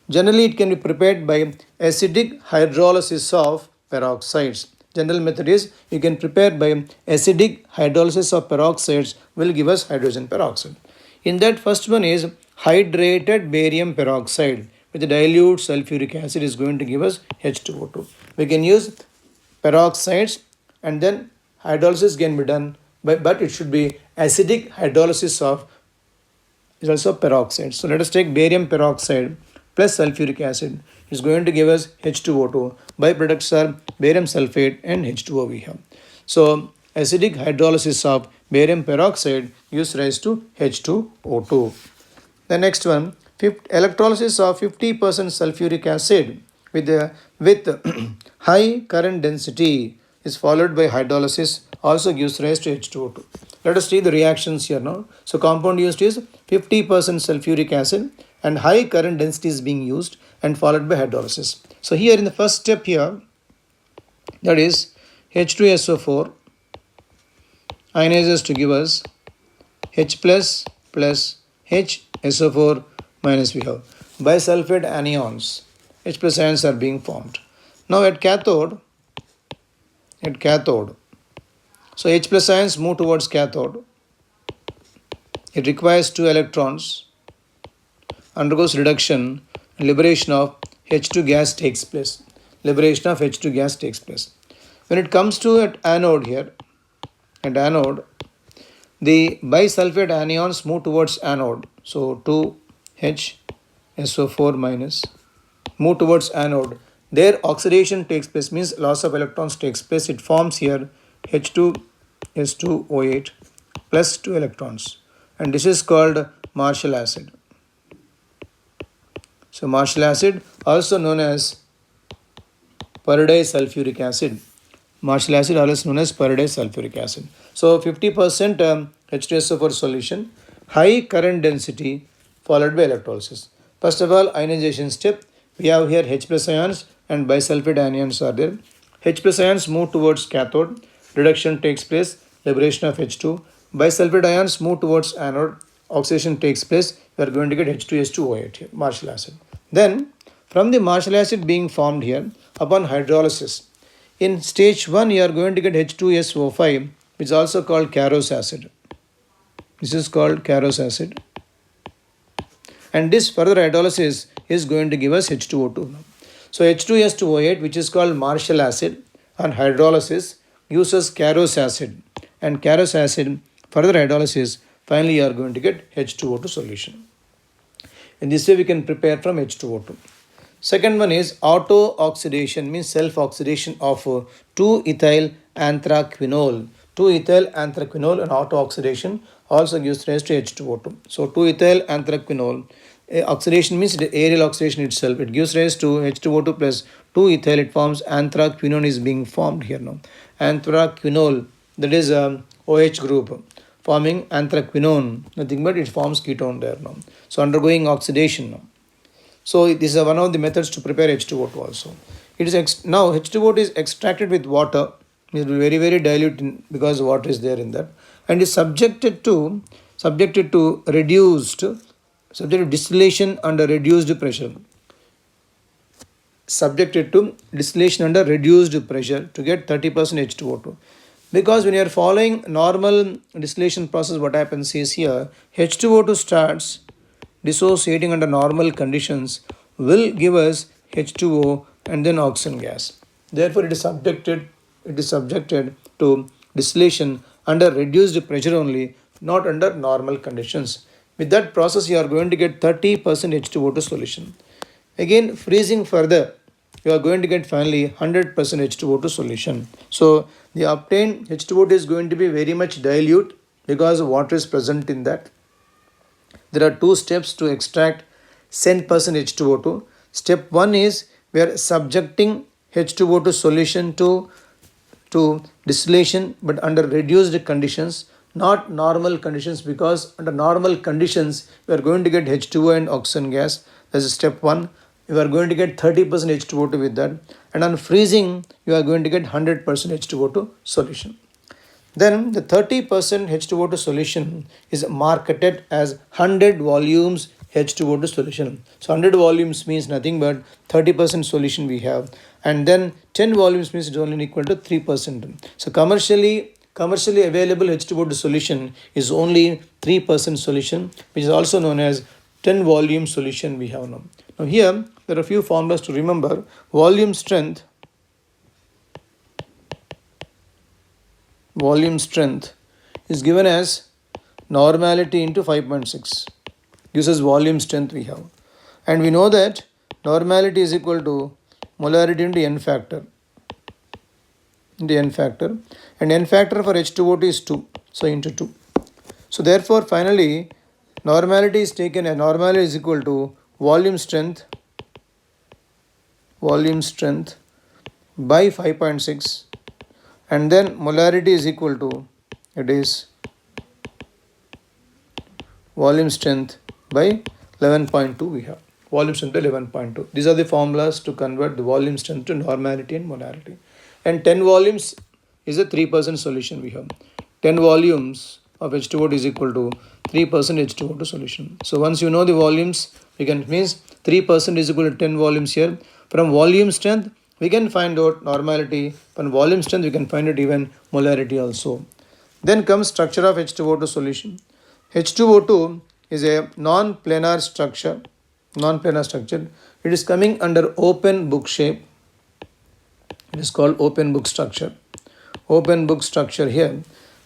Generally it can be prepared by acidic hydrolysis of peroxides. General method is you can prepare by acidic hydrolysis of peroxides will give us hydrogen peroxide. In that, first one is hydrated barium peroxide with dilute sulfuric acid is going to give us H2O2. We can use peroxides and then hydrolysis can be done, but it should be acidic hydrolysis of is also peroxide. So let us take barium peroxide plus sulfuric acid is going to give us H2O2. Byproducts are barium sulfate and H2O we have. So acidic hydrolysis of barium peroxide gives rise to H2O2. The next one, electrolysis of 50% sulfuric acid with high current density is followed by hydrolysis, also gives rise to H2O2. Let us see the reactions here now. So compound used is 50% sulfuric acid and high current density is being used and followed by hydrolysis. So here in the first step here, that is H2SO4 ionizes to give us H plus HSO4 minus we have. Bisulfate anions, H plus ions are being formed. Now at cathode, so H plus ions move towards cathode. It requires 2 electrons, undergoes reduction, and liberation of H2 gas takes place. When it comes to at anode here, the bisulfate anions move towards anode. So 2HSO4 minus move towards anode. Their oxidation takes place, means loss of electrons takes place. It forms here H2S2O8 plus 2 electrons, and this is called Marshall acid. So Marshall acid, also known as pyridosulfuric acid. Marshall acid, also known as pyridosulfuric acid. So 50% H2SO4 solution, high current density followed by electrolysis. First of all, ionization step. We have here H plus ions and bisulfate anions are there. H plus ions move towards cathode. Reduction takes place. Liberation of H2. Bisulfate ions move towards anode. Oxidation takes place. We are going to get H2S2O8 here, Marshall acid. Then, from the Marshall acid being formed here, upon hydrolysis, in stage 1 you are going to get H2SO5, which is also called Carros acid. This is called Carros acid. And this further hydrolysis is going to give us H2O2. So H2S2O8, which is called Marshall acid, on hydrolysis uses Carros acid, and Carros acid further hydrolysis, finally you are going to get H2O2 solution. In this way we can prepare from H2O2. Second one is auto-oxidation, means self-oxidation of 2-ethyl anthraquinol. 2-ethyl anthraquinol and auto-oxidation also gives rise to H2O2. So 2-ethyl anthraquinol oxidation means the aerial oxidation itself. It gives rise to H2O2 plus 2-ethyl. It forms anthraquinone is being formed here now. Anthraquinol, that is OH group forming anthraquinone. Nothing but it forms ketone there now. So undergoing oxidation now. So this is one of the methods to prepare H2O2 also. It is now H2O2 is extracted with water. It is very dilute because water is there in that, and is subjected to reduced subject to distillation under reduced pressure. Subjected to distillation under reduced pressure to get 30% H2O2. Because when you are following normal distillation process, what happens is here H2O2 starts dissociating under normal conditions will give us H2O and then oxygen gas. Therefore, it is subjected to distillation under reduced pressure only, not under normal conditions. With that process, you are going to get 30% H2O2 solution. Again, freezing further, you are going to get finally 100% H2O2 solution. So, the obtained H2O2 is going to be very much dilute because water is present in that. There are two steps to extract 10% H2O2. Step 1 is we are subjecting H2O2 solution to distillation but under reduced conditions, not normal conditions, because under normal conditions we are going to get H2O and oxygen gas. That is step 1. You are going to get 30% H2O2 with that, and on freezing you are going to get 100% H2O2 solution. Then the 30% H2O2 solution is marketed as 100 volumes H2O2 solution. So 100 volumes means nothing but 30% solution we have, and then 10 volumes means it's only equal to 3%. So commercially available H2O2 solution is only 3% solution, which is also known as 10 volume solution we have now. Now here there are a few formulas to remember. Volume strength is given as normality into 5.6, gives us volume strength we have, and we know that normality is equal to molarity into n factor, and n factor for H2O2 is 2, so into 2. So therefore finally normality is taken as normality is equal to volume strength by 5.6, and then molarity is equal to, it is volume strength by 11.2 we have. Volume strength by 11.2. These are the formulas to convert the volume strength to normality and molarity. And 10 volumes is a 3% solution we have. 10 volumes of H2O is equal to 3% H2O2 solution. So once you know the volumes, we can means 3% is equal to 10 volumes here. From volume strength, we can find out normality. From volume strength, we can find out even molarity also. Then comes structure of H2O2 solution. H2O2 is a non-planar structure. It is coming under open book shape. It is called open book structure. Open book structure here.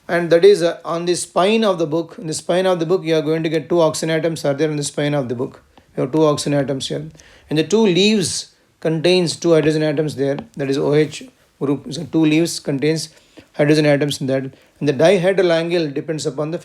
And that is on the spine of the book. In the spine of the book, you are going to get 2 oxygen atoms are there in the spine of the book. You have 2 oxygen atoms here. And the 2 leaves contains 2 hydrogen atoms there. That is OH group. So 2 leaves contains hydrogen atoms in that. And the dihedral angle depends upon the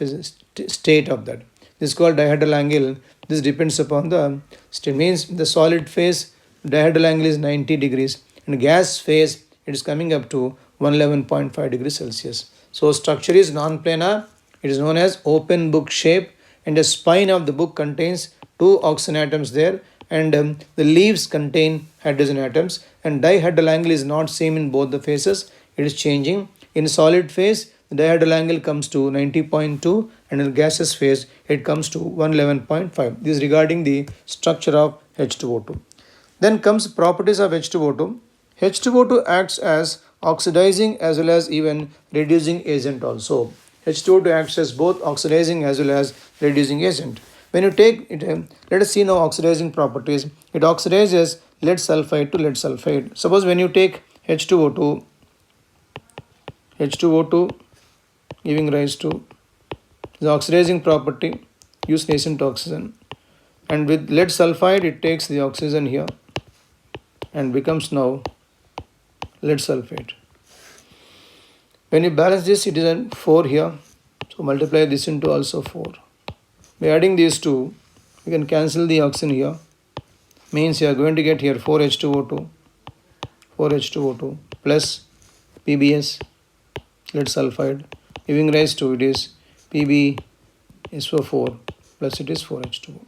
state of that. This is called dihedral angle. This depends upon the state. Means the solid phase dihedral angle is 90 degrees. And gas phase it is coming up to 111.5 degrees Celsius. So structure is non-planar. It is known as open book shape, and the spine of the book contains 2 oxygen atoms there, and the leaves contain hydrogen atoms, and dihedral angle is not same in both the phases. It is changing. In solid phase, the dihedral angle comes to 90.2, and in gaseous phase, it comes to 111.5. This is regarding the structure of H2O2. Then comes properties of H2O2. H2O2 acts as oxidizing as well as even reducing agent also. H2O2 acts as both oxidizing as well as reducing agent. When you take it, let us see now oxidizing properties. It oxidizes lead sulfide to lead sulfide. Suppose when you take H2O2 giving rise to the oxidizing property, use nascent oxygen, and with lead sulfide it takes the oxygen here, and becomes now lead sulfate. When you balance this, it is a 4 here. So multiply this into also 4. By adding these two, you can cancel the oxygen here. Means you are going to get here 4H2O2, 4H2O2 plus PBS, lead sulfide, giving rise to it is PbSO4 plus it is 4H2O.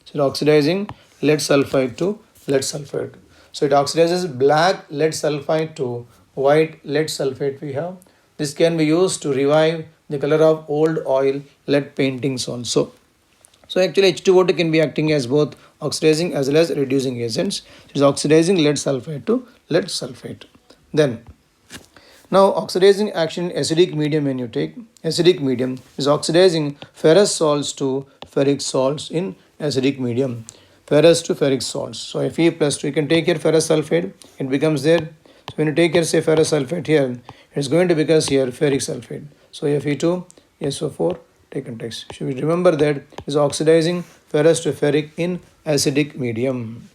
So it oxidizing lead sulfide to lead sulfide. So it oxidizes black lead sulfide to white lead sulfate we have. This can be used to revive the color of old oil lead paintings also. So actually H2O2 can be acting as both oxidizing as well as reducing agents. It is oxidizing lead sulfide to lead sulfate. Then now oxidizing action in acidic medium, when you take acidic medium, is oxidizing ferrous salts to ferric salts in acidic medium. Ferrous to ferric salts. So Fe plus 2, you can take here ferrous sulfate, it becomes there. So when you take here say ferrous sulfate here, it is going to become here ferric sulfate. So Fe2, SO4 taken text. Should we remember that is oxidizing ferrous to ferric in acidic medium.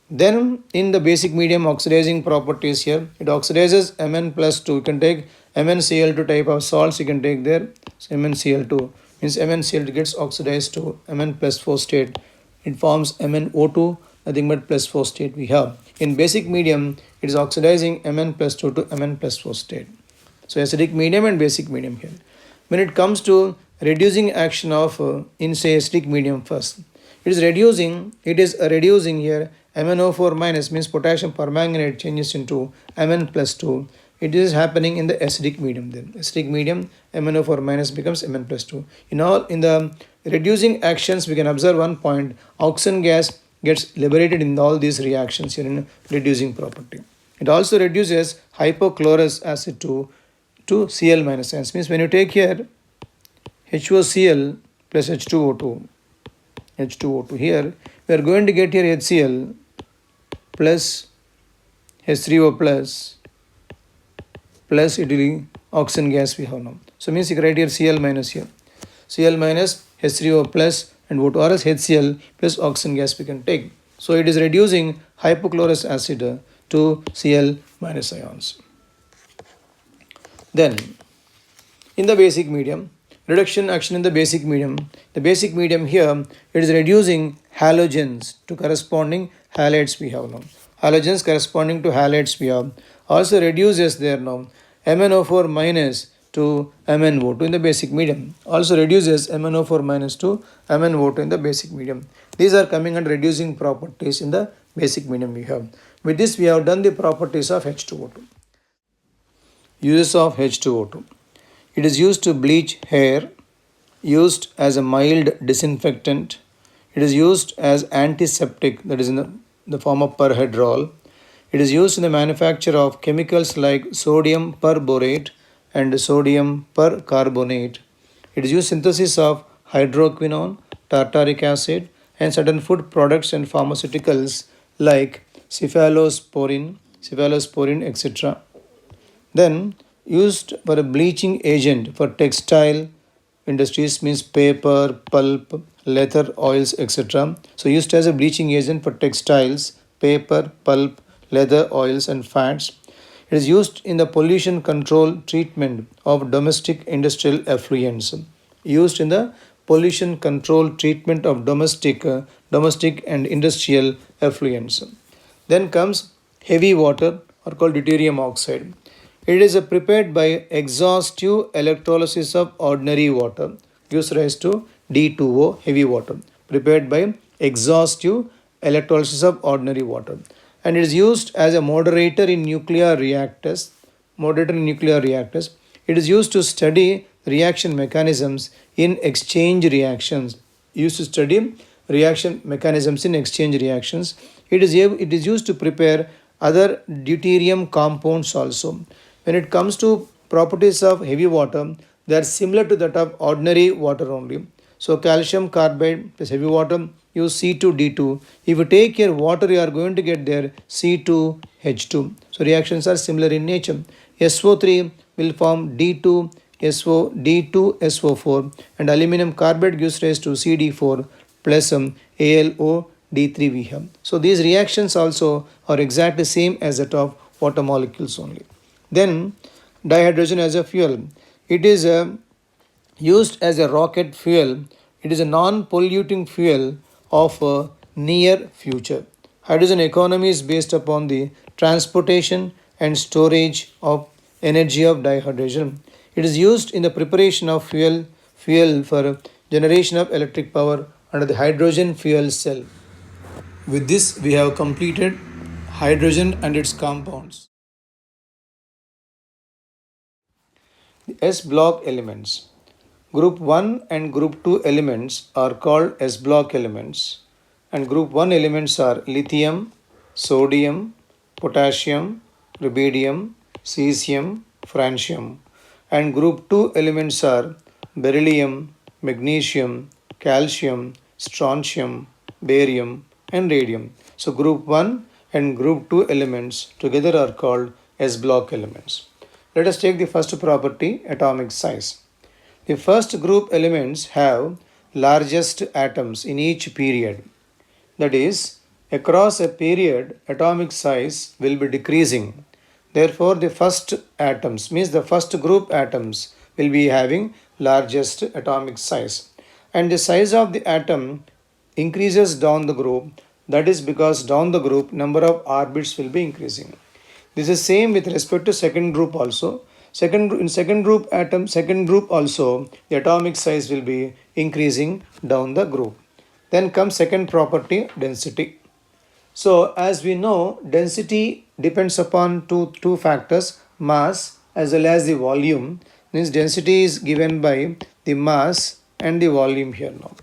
Then in the basic medium oxidizing properties here, it oxidizes Mn plus 2. You can take MnCl2 type of salts, you can take there. So MnCl2 means MnCl2 gets oxidized to Mn plus 4 state. It forms MnO2, nothing but plus 4 state we have. In basic medium, it is oxidizing Mn plus 2 to Mn plus 4 state. So acidic medium and basic medium here. When it comes to reducing action of in say acidic medium first, it is reducing here MnO4 minus means potassium permanganate changes into Mn plus 2. It is happening in the acidic medium then. Acidic medium MnO4 minus becomes Mn plus 2. In the reducing actions we can observe one point, oxygen gas gets liberated in all these reactions here in reducing property. It also reduces hypochlorous acid to Cl minus ions. Means when you take here HOCl plus H2O2 here, we are going to get here HCl plus H3O plus it will be oxygen gas we have now. So means you can write here Cl minus here. Cl minus H3O plus and what or else HCl plus oxygen gas we can take. So it is reducing hypochlorous acid to Cl minus ions. Then in the basic medium, reduction action in the basic medium. The basic medium here, it is reducing halogens to corresponding halides we have now. Halogens corresponding to halides we have. Also reduces there now MnO4 minus to MnO2 in the basic medium. Also reduces MnO4 minus to MnO2 in the basic medium. These are coming under reducing properties in the basic medium we have. With this we have done the properties of H2O2. Uses of H2O2. It is used to bleach hair, used as a mild disinfectant. It is used as antiseptic, that is in the form of perhedrol. It is used in the manufacture of chemicals like sodium perborate and sodium percarbonate. It is used in synthesis of hydroquinone, tartaric acid, and certain food products and pharmaceuticals like cephalosporin, etc. Then used for a bleaching agent for textile industries means paper, pulp, leather, oils, etc. So used as a bleaching agent for textiles, paper, pulp, leather, oils and fats. It is used in the pollution control treatment of domestic industrial effluents. Used in the pollution control treatment of domestic and industrial effluents. Then comes heavy water or called deuterium oxide. It is prepared by exhaustive electrolysis of ordinary water, gives rise to D2O, heavy water, prepared by exhaustive electrolysis of ordinary water. And it is used as a moderator in nuclear reactors. It is used to study reaction mechanisms in exchange reactions. Used to study reaction mechanisms in exchange reactions. It is used to prepare other deuterium compounds also. When it comes to properties of heavy water, they are similar to that of ordinary water only. So calcium carbide plus heavy water use C2D2. If you take here water, you are going to get there C2H2. So reactions are similar in nature. SO3 will form D2SO4 and aluminum carbide gives rise to CD4 plus ALO D3 we have. So these reactions also are exactly same as that of water molecules only. Then dihydrogen as a fuel. It is used as a rocket fuel. It is a non-polluting fuel of a near future. Hydrogen economy is based upon the transportation and storage of energy of dihydrogen. It is used in the preparation of fuel for generation of electric power under the hydrogen fuel cell. With this, we have completed hydrogen and its compounds. The S block elements. Group 1 and group 2 elements are called S block elements, and group 1 elements are lithium, sodium, potassium, rubidium, cesium, francium, and group 2 elements are beryllium, magnesium, calcium, strontium, barium, and radium. So group 1 and group 2 elements together are called S block elements. Let us take the first property, atomic size. The first group elements have largest atoms in each period. That is, across a period, atomic size will be decreasing. Therefore, the first atoms, means the first group atoms, will be having largest atomic size. And the size of the atom increases down the group. That is because down the group, number of orbits will be increasing. This is same with respect to second group also. Second group also, the atomic size will be increasing down the group. Then comes second property, density. So as we know, density depends upon two factors, mass as well as the volume. Means density is given by the mass and the volume here now.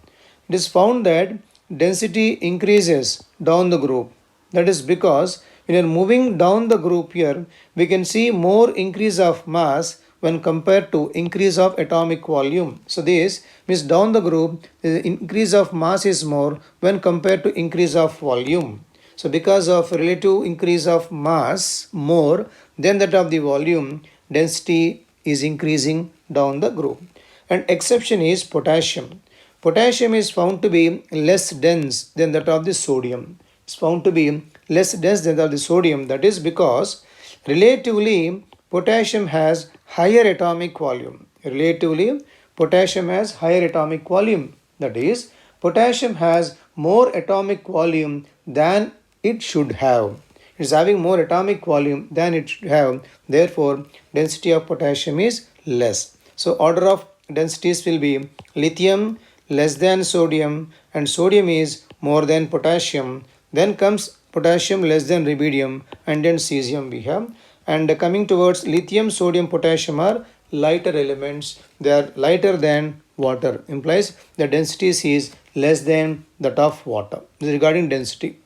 It is found that density increases down the group. That is because when you are moving down the group here, we can see more increase of mass when compared to increase of atomic volume. So this means down the group, the increase of mass is more when compared to increase of volume. So because of relative increase of mass more than that of the volume, density is increasing down the group. And exception is potassium. Potassium is found to be less dense than that of the sodium. It's found to be less dense than that of the sodium. That is because relatively potassium has higher atomic volume. Relatively, potassium has higher atomic volume. That is, potassium has more atomic volume than it should have. It is having more atomic volume than it should have. Therefore, density of potassium is less. So, order of densities will be lithium less than sodium, and sodium is more than potassium. Then comes potassium less than rubidium, and then cesium we have. And coming towards lithium, sodium, potassium are lighter elements. They are lighter than water. Implies the density is less than that of water. This is regarding density.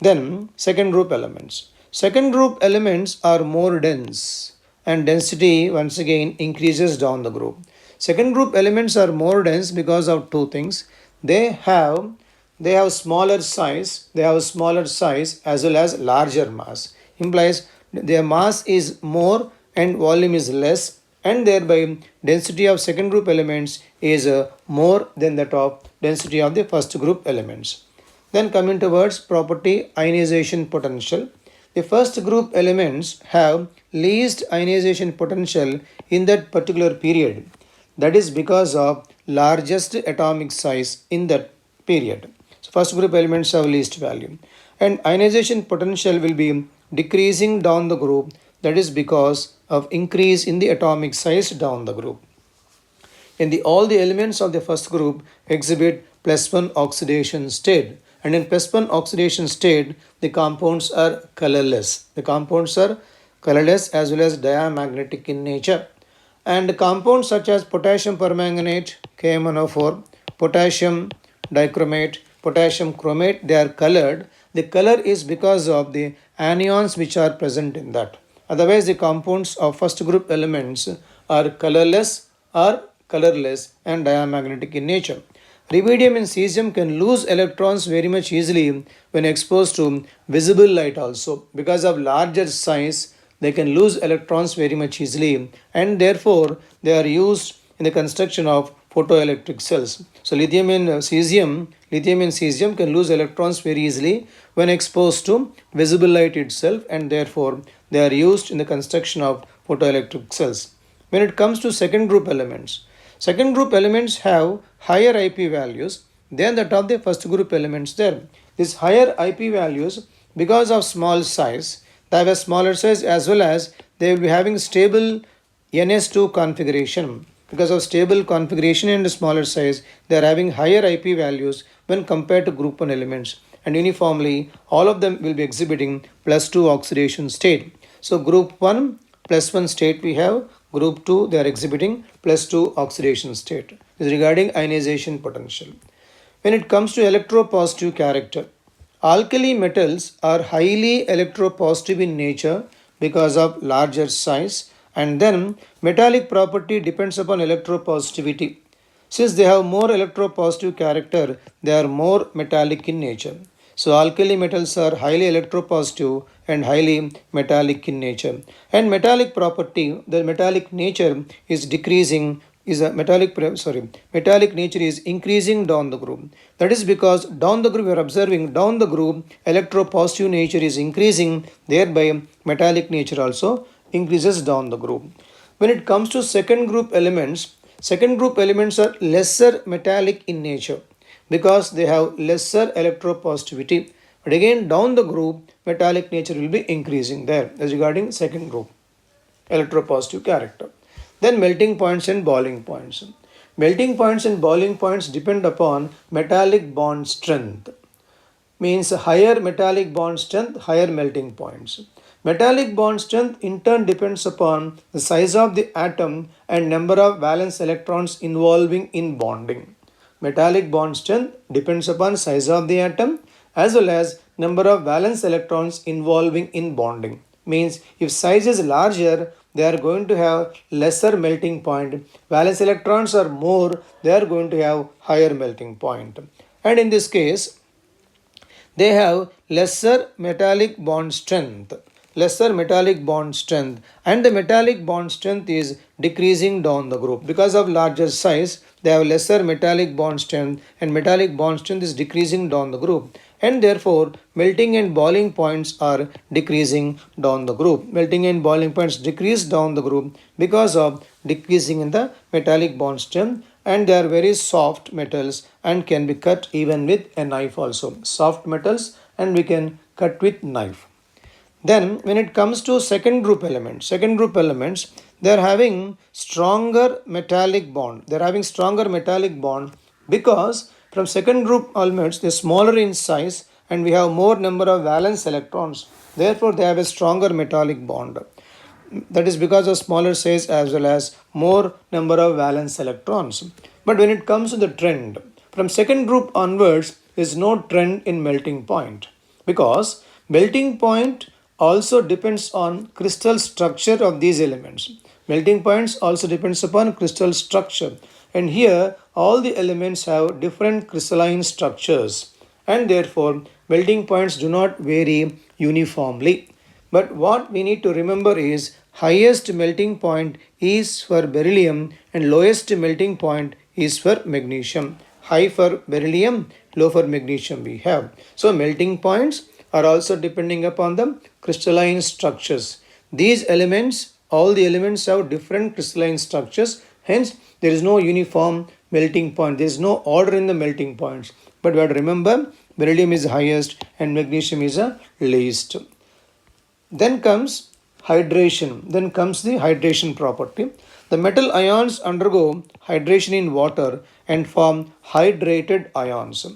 Then second group elements. Second group elements are more dense, and density once again increases down the group. Second group elements are more dense because of two things. They have smaller size. They have smaller size as well as larger mass. Implies their mass is more and volume is less, and thereby density of second group elements is more than that of density of the first group elements. Then coming towards property, ionization potential. The first group elements have least ionization potential in that particular period. That is because of largest atomic size in that period. So first group elements have least value. And ionization potential will be decreasing down the group. That is because of increase in the atomic size down the group. All the elements of the first group exhibit +1 oxidation state, and in +1 oxidation state the compounds are colorless. The compounds are colorless as well as diamagnetic in nature. And compounds such as potassium permanganate, KMnO4, potassium dichromate, potassium chromate, they are colored. The color is because of the anions which are present in that. Otherwise, the compounds of first group elements are colorless or colorless and diamagnetic in nature. Rubidium and cesium can lose electrons very much easily when exposed to visible light also. Because of larger size, they can lose electrons very much easily, and therefore they are used in the construction of photoelectric cells. So lithium and cesium can lose electrons very easily when exposed to visible light itself, and therefore they are used in the construction of photoelectric cells. When it comes to second group elements have higher IP values than that of the first group elements there. These higher IP values, because of small size, they have a smaller size, as well as they will be having stable NS2 configuration. Because of stable configuration and smaller size, they are having higher IP values when compared to group 1 elements, and uniformly all of them will be exhibiting +2 oxidation state. So group 1 +1 state we have, group 2 they are exhibiting +2 oxidation state. This is regarding ionization potential. When it comes to electropositive character, alkali metals are highly electropositive in nature because of larger size, and then metallic property depends upon electropositivity. Since they have more electropositive character, they are more metallic in nature. So alkali metals are highly electropositive and highly metallic in nature. And metallic property, the metallic nature is decreasing, is a metallic nature is increasing down the group. That is because down the group we are observing, down the group electropositive nature is increasing, thereby metallic nature also increases down the group. When it comes to second group elements are lesser metallic in nature because they have lesser electropositivity. But again, down the group, metallic nature will be increasing there as regarding second group, electropositive character. Then melting points and boiling points. Melting points and boiling points depend upon metallic bond strength. Means higher metallic bond strength, higher melting points. Metallic bond strength in turn depends upon the size of the atom and number of valence electrons involving in bonding. Metallic bond strength depends upon size of the atom as well as number of valence electrons involving in bonding. Means if size is larger, they are going to have lesser melting point. Valence electrons are more, they are going to have higher melting point. And in this case, they have lesser metallic bond strength, and the metallic bond strength is decreasing down the group. Because of larger size, they have lesser metallic bond strength, and metallic bond strength is decreasing down the group, and therefore melting and boiling points are decreasing down the group. Melting and boiling points decrease down the group because of decreasing in the metallic bond strength, and they are very soft metals and can be cut even with a knife also. Soft metals and we can cut with knife. Then when it comes to second group elements, they are having stronger metallic bond. Because from second group elements they are smaller in size and we have more number of valence electrons. Therefore they have a stronger metallic bond. That is because of smaller size as well as more number of valence electrons. But when it comes to the trend, from second group onwards there is no trend in melting point, because melting point also depends on crystal structure of these elements. Melting points also depends upon crystal structure, and here all the elements have different crystalline structures, and therefore melting points do not vary uniformly. But what we need to remember is highest melting point is for beryllium and lowest melting point is for magnesium. High for beryllium, low for magnesium we have. So melting points are also depending upon the crystalline structures. These elements, all the elements have different crystalline structures, hence there is no uniform melting point, there is no order in the melting points. But we have to remember beryllium is highest and magnesium is the least. Then comes hydration. Then comes the hydration property. The metal ions undergo hydration in water and form hydrated ions.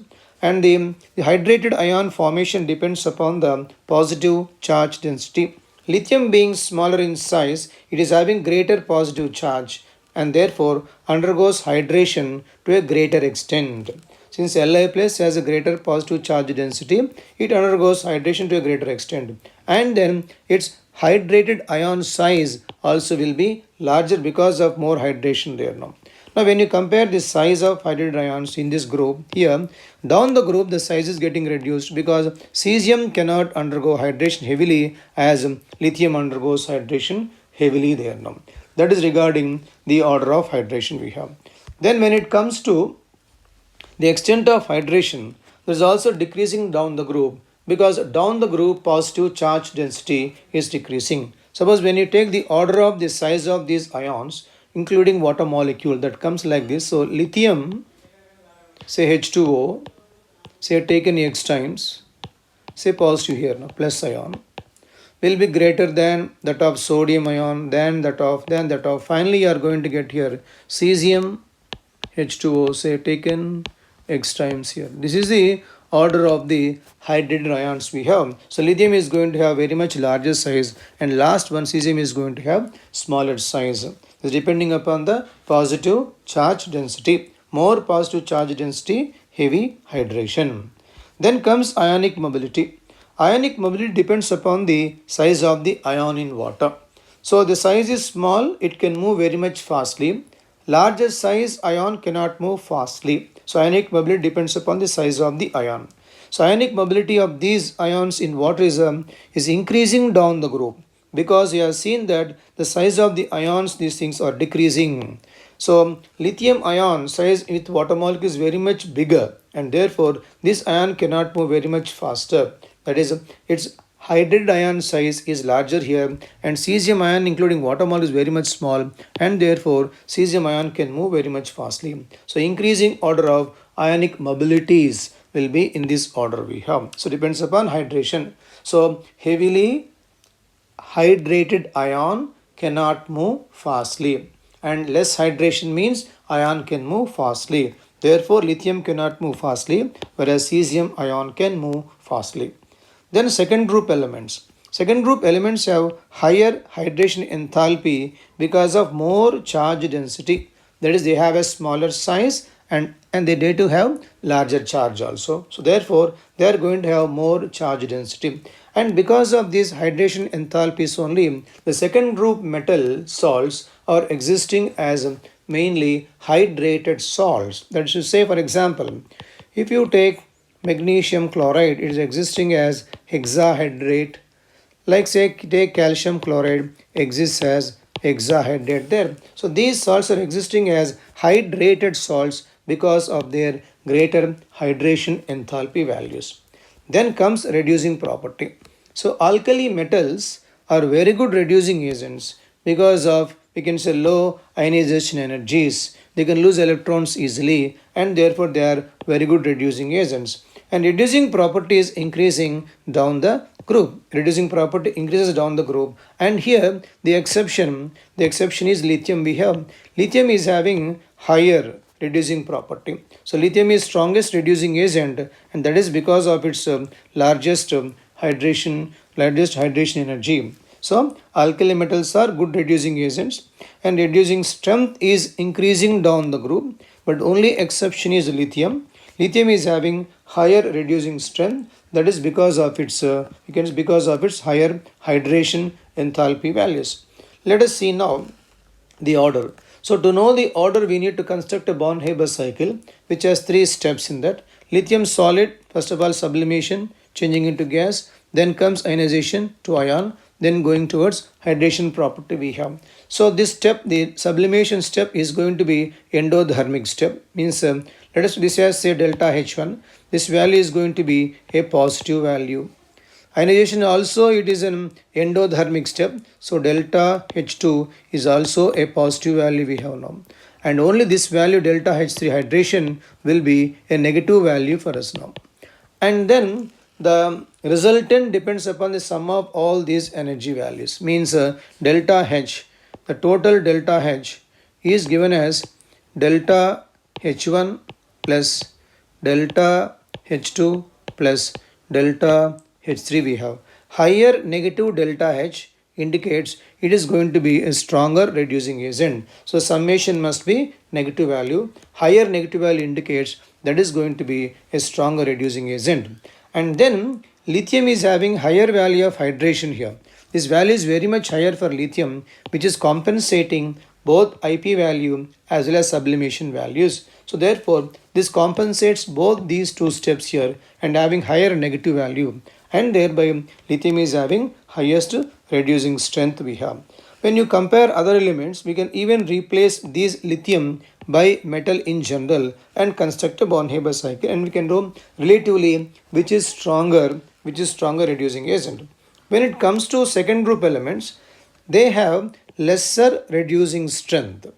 And the hydrated ion formation depends upon the positive charge density. Lithium being smaller in size, it is having greater positive charge and therefore undergoes hydration to a greater extent. Since Li plus has a greater positive charge density, it undergoes hydration to a greater extent. And then its hydrated ion size also will be larger because of more hydration there now. Now when you compare the size of hydrated ions in this group, here down the group the size is getting reduced because cesium cannot undergo hydration heavily as lithium undergoes hydration heavily there now. That is regarding the order of hydration we have. Then when it comes to the extent of hydration, there is also decreasing down the group, because down the group positive charge density is decreasing. Suppose when you take the order of the size of these ions, including water molecule, that comes like this. So lithium, say H2O, say taken X times, say positive here now, plus ion, will be greater than that of sodium ion, then that of. Finally, you are going to get here cesium H2O, say taken X times here. This is the order of the hydrogen ions we have. So lithium is going to have very much larger size, and last one cesium is going to have smaller size. It's depending upon the positive charge density. More positive charge density, heavy hydration. Then comes ionic mobility. Ionic mobility depends upon the size of the ion in water. So the size is small, it can move very much fastly. Larger size ion cannot move fastly. So ionic mobility depends upon the size of the ion. So ionic mobility of these ions in water is increasing down the group, because you have seen that the size of the ions, these things are decreasing. So lithium ion size with water molecule is very much bigger, and therefore this ion cannot move very much faster. That is, its hydrogen ion size is larger here, and cesium ion including water molecule is very much small, and therefore cesium ion can move very much fastly. So increasing order of ionic mobilities will be in this order we have. So depends upon hydration. So heavily hydrated ion cannot move fastly, and less hydration means ion can move fastly. Therefore lithium cannot move fastly, whereas cesium ion can move fastly. Then second group elements. Second group elements have higher hydration enthalpy because of more charge density. That is, they have a smaller size, and they need to have larger charge also. So therefore, they are going to have more charge density. And because of these hydration enthalpies only, the second group metal salts are existing as mainly hydrated salts. That is to say, for example, if you take magnesium chloride, it is existing as hexahydrate. Like say take calcium chloride, exists as hexahydrate there. So these salts are existing as hydrated salts because of their greater hydration enthalpy values. Then comes reducing property. So alkali metals are very good reducing agents because of, we can say, low ionization energies. They can lose electrons easily, and therefore they are very good reducing agents. And reducing property is increasing down the group. Reducing property increases down the group. And here the exception is lithium. We have lithium is having higher reducing property. So lithium is strongest reducing agent, and that is because of its largest hydration energy. So alkali metals are good reducing agents, and reducing strength is increasing down the group, but only exception is lithium. Lithium is having higher reducing strength, that is because of its higher hydration enthalpy values. Let us see now the order. So to know the order, we need to construct a Born-Haber cycle which has 3 steps in that. Lithium solid, first of all sublimation, changing into gas, then comes ionization to ion, then going towards hydration property we have. So this step, the sublimation step, is going to be endothermic step. Means let us this as say delta H1. This value is going to be a positive value. Ionization also, it is an endothermic step. So delta H2 is also a positive value we have now. And only this value delta H3 hydration will be a negative value for us now. And then the resultant depends upon the sum of all these energy values. Means delta H, the total delta H is given as delta H1 plus delta H2 plus delta H3 we have. Higher negative delta H indicates it is going to be a stronger reducing agent. So summation must be negative value. Higher negative value indicates that is going to be a stronger reducing agent. And then lithium is having higher value of hydration here. This value is very much higher for lithium, which is compensating both IP value as well as sublimation values. So therefore, this compensates both these two steps here and having higher negative value, and thereby lithium is having highest reducing strength we have. When you compare other elements, we can even replace these lithium by metal in general and construct a Born-Haber cycle, and we can know relatively which is stronger reducing agent. When it comes to second group elements, they have lesser reducing strength.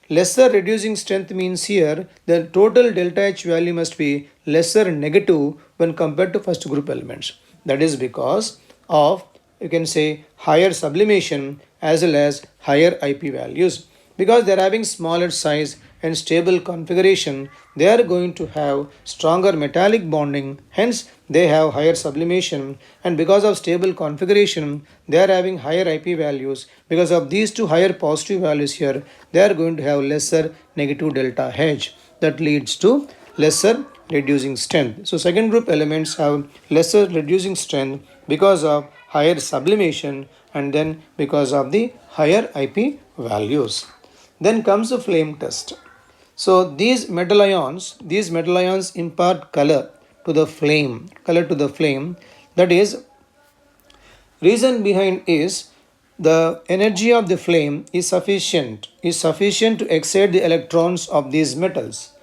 Lesser reducing strength means here the total delta H value must be lesser negative when compared to first group elements. That is because of, you can say, higher sublimation as well as higher IP values. Because they are having smaller size and stable configuration, they are going to have stronger metallic bonding, hence they have higher sublimation, and because of stable configuration they are having higher IP values. Because of these two higher positive values here, they are going to have lesser negative delta H, that leads to lesser reducing strength. So second group elements have lesser reducing strength because of higher sublimation and then because of the higher IP values. Then comes the flame test. So these metal ions impart color to the flame. That is, reason behind is the energy of the flame is sufficient to excite the electrons of these metals.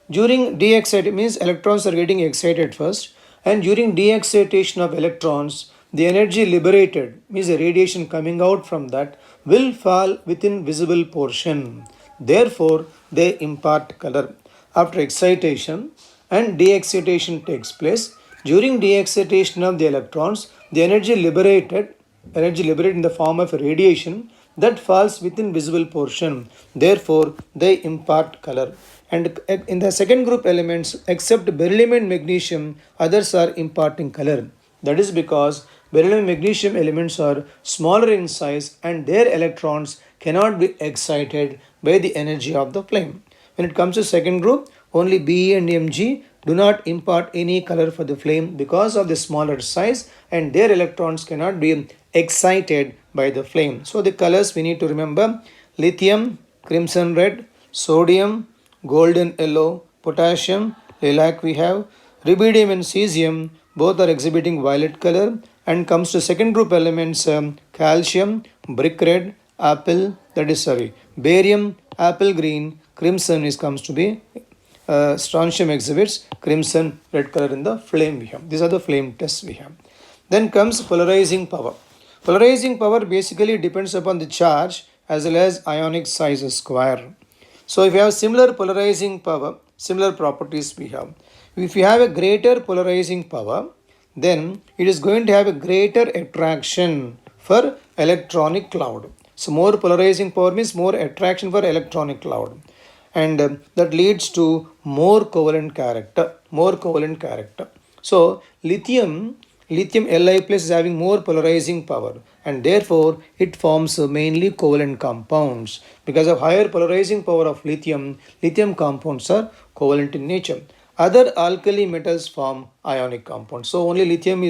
During de-excitation means electrons are getting excited first, and during de-excitation of electrons, the energy liberated means the radiation coming out from that will fall within visible portion. Therefore, they impart color. After excitation and de-excitation takes place, during de-excitation of the electrons, the energy liberated in the form of radiation that falls within visible portion. Therefore, they impart color. And in the second group elements, except beryllium and magnesium, others are imparting color. That is because beryllium and magnesium elements are smaller in size and their electrons cannot be excited by the energy of the flame. When it comes to second group, only Be and Mg do not impart any color for the flame because of the smaller size and their electrons cannot be excited by the flame. So the colors we need to remember: lithium, crimson red; sodium, golden yellow; potassium, lilac we have; rubidium and cesium, both are exhibiting violet color. And comes to second group elements, calcium, brick red; apple, barium, apple green; crimson is comes to be strontium exhibits crimson red color in the flame we have. These are the flame tests we have. Then comes polarizing power. Polarizing power basically depends upon the charge as well as ionic size square. So if you have similar polarizing power, similar properties we have. If you have a greater polarizing power, then it is going to have a greater attraction for electronic cloud. So more polarizing power means more attraction for electronic cloud, and that leads to more covalent character. So lithium Li plus is having more polarizing power, and therefore it forms mainly covalent compounds. Because of higher polarizing power of lithium compounds are covalent in nature. Other alkali metals form ionic compounds. So only lithium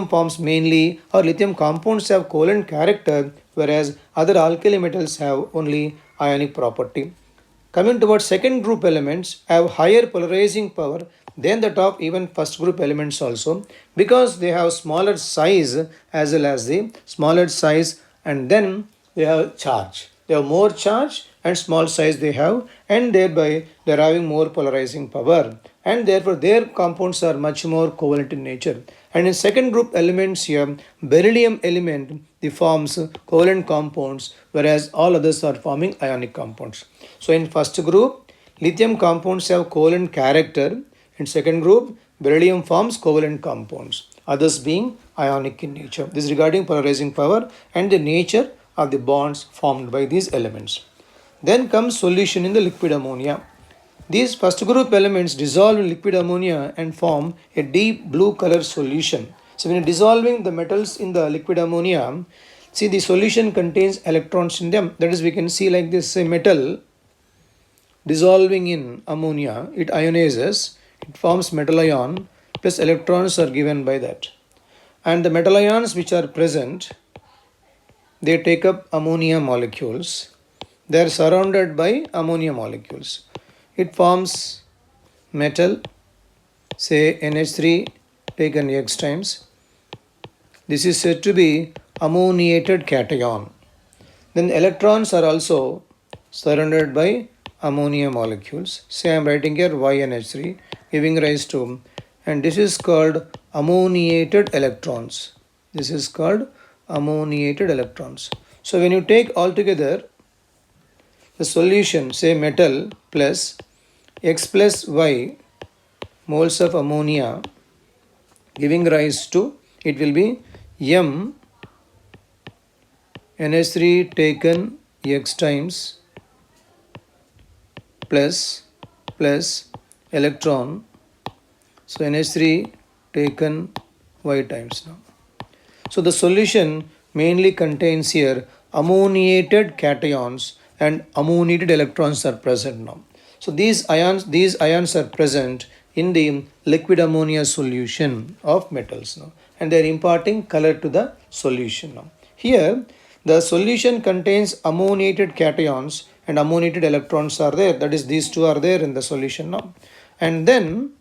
forms mainly, or lithium compounds have covalent character, whereas other alkali metals have only ionic property. Coming towards second group elements have higher polarizing power than that of even first group elements also, because they have smaller size as well as the smaller size, and then they have charge. They have more charge and small size they have, and thereby they are having more polarizing power, and therefore their compounds are much more covalent in nature. And in second group elements here, beryllium element the forms covalent compounds, whereas all others are forming ionic compounds. So in first group, lithium compounds have covalent character. In second group, beryllium forms covalent compounds, others being ionic in nature. This is regarding polarizing power and the nature of the bonds formed by these elements. Then comes solution in the liquid ammonia. These first group elements dissolve in liquid ammonia and form a deep blue color solution. So when you're dissolving the metals in the liquid ammonia, see the solution contains electrons in them. That is, we can see like this, a metal dissolving in ammonia, it ionizes, it forms metal ion, plus electrons are given by that. And the metal ions which are present, they take up ammonia molecules. They are surrounded by ammonia molecules. It forms metal, say NH3 taken X times. This is said to be ammoniated cation. Then electrons are also surrounded by ammonia molecules. Say I am writing here YnH3 giving rise to, and this is called ammoniated electrons. This is called ammoniated electrons. So when you take all together the solution, say metal plus X plus Y moles of ammonia giving rise to, it will be M NH3 taken X times plus electron, so NH3 taken Y times now. So the solution mainly contains here ammoniated cations and ammoniated electrons are present now. So these ions are present in the liquid ammonia solution of metals now, and they are imparting color to the solution now. Here the solution contains ammoniated cations and ammoniated electrons are there, that is these two are there in the solution now. And then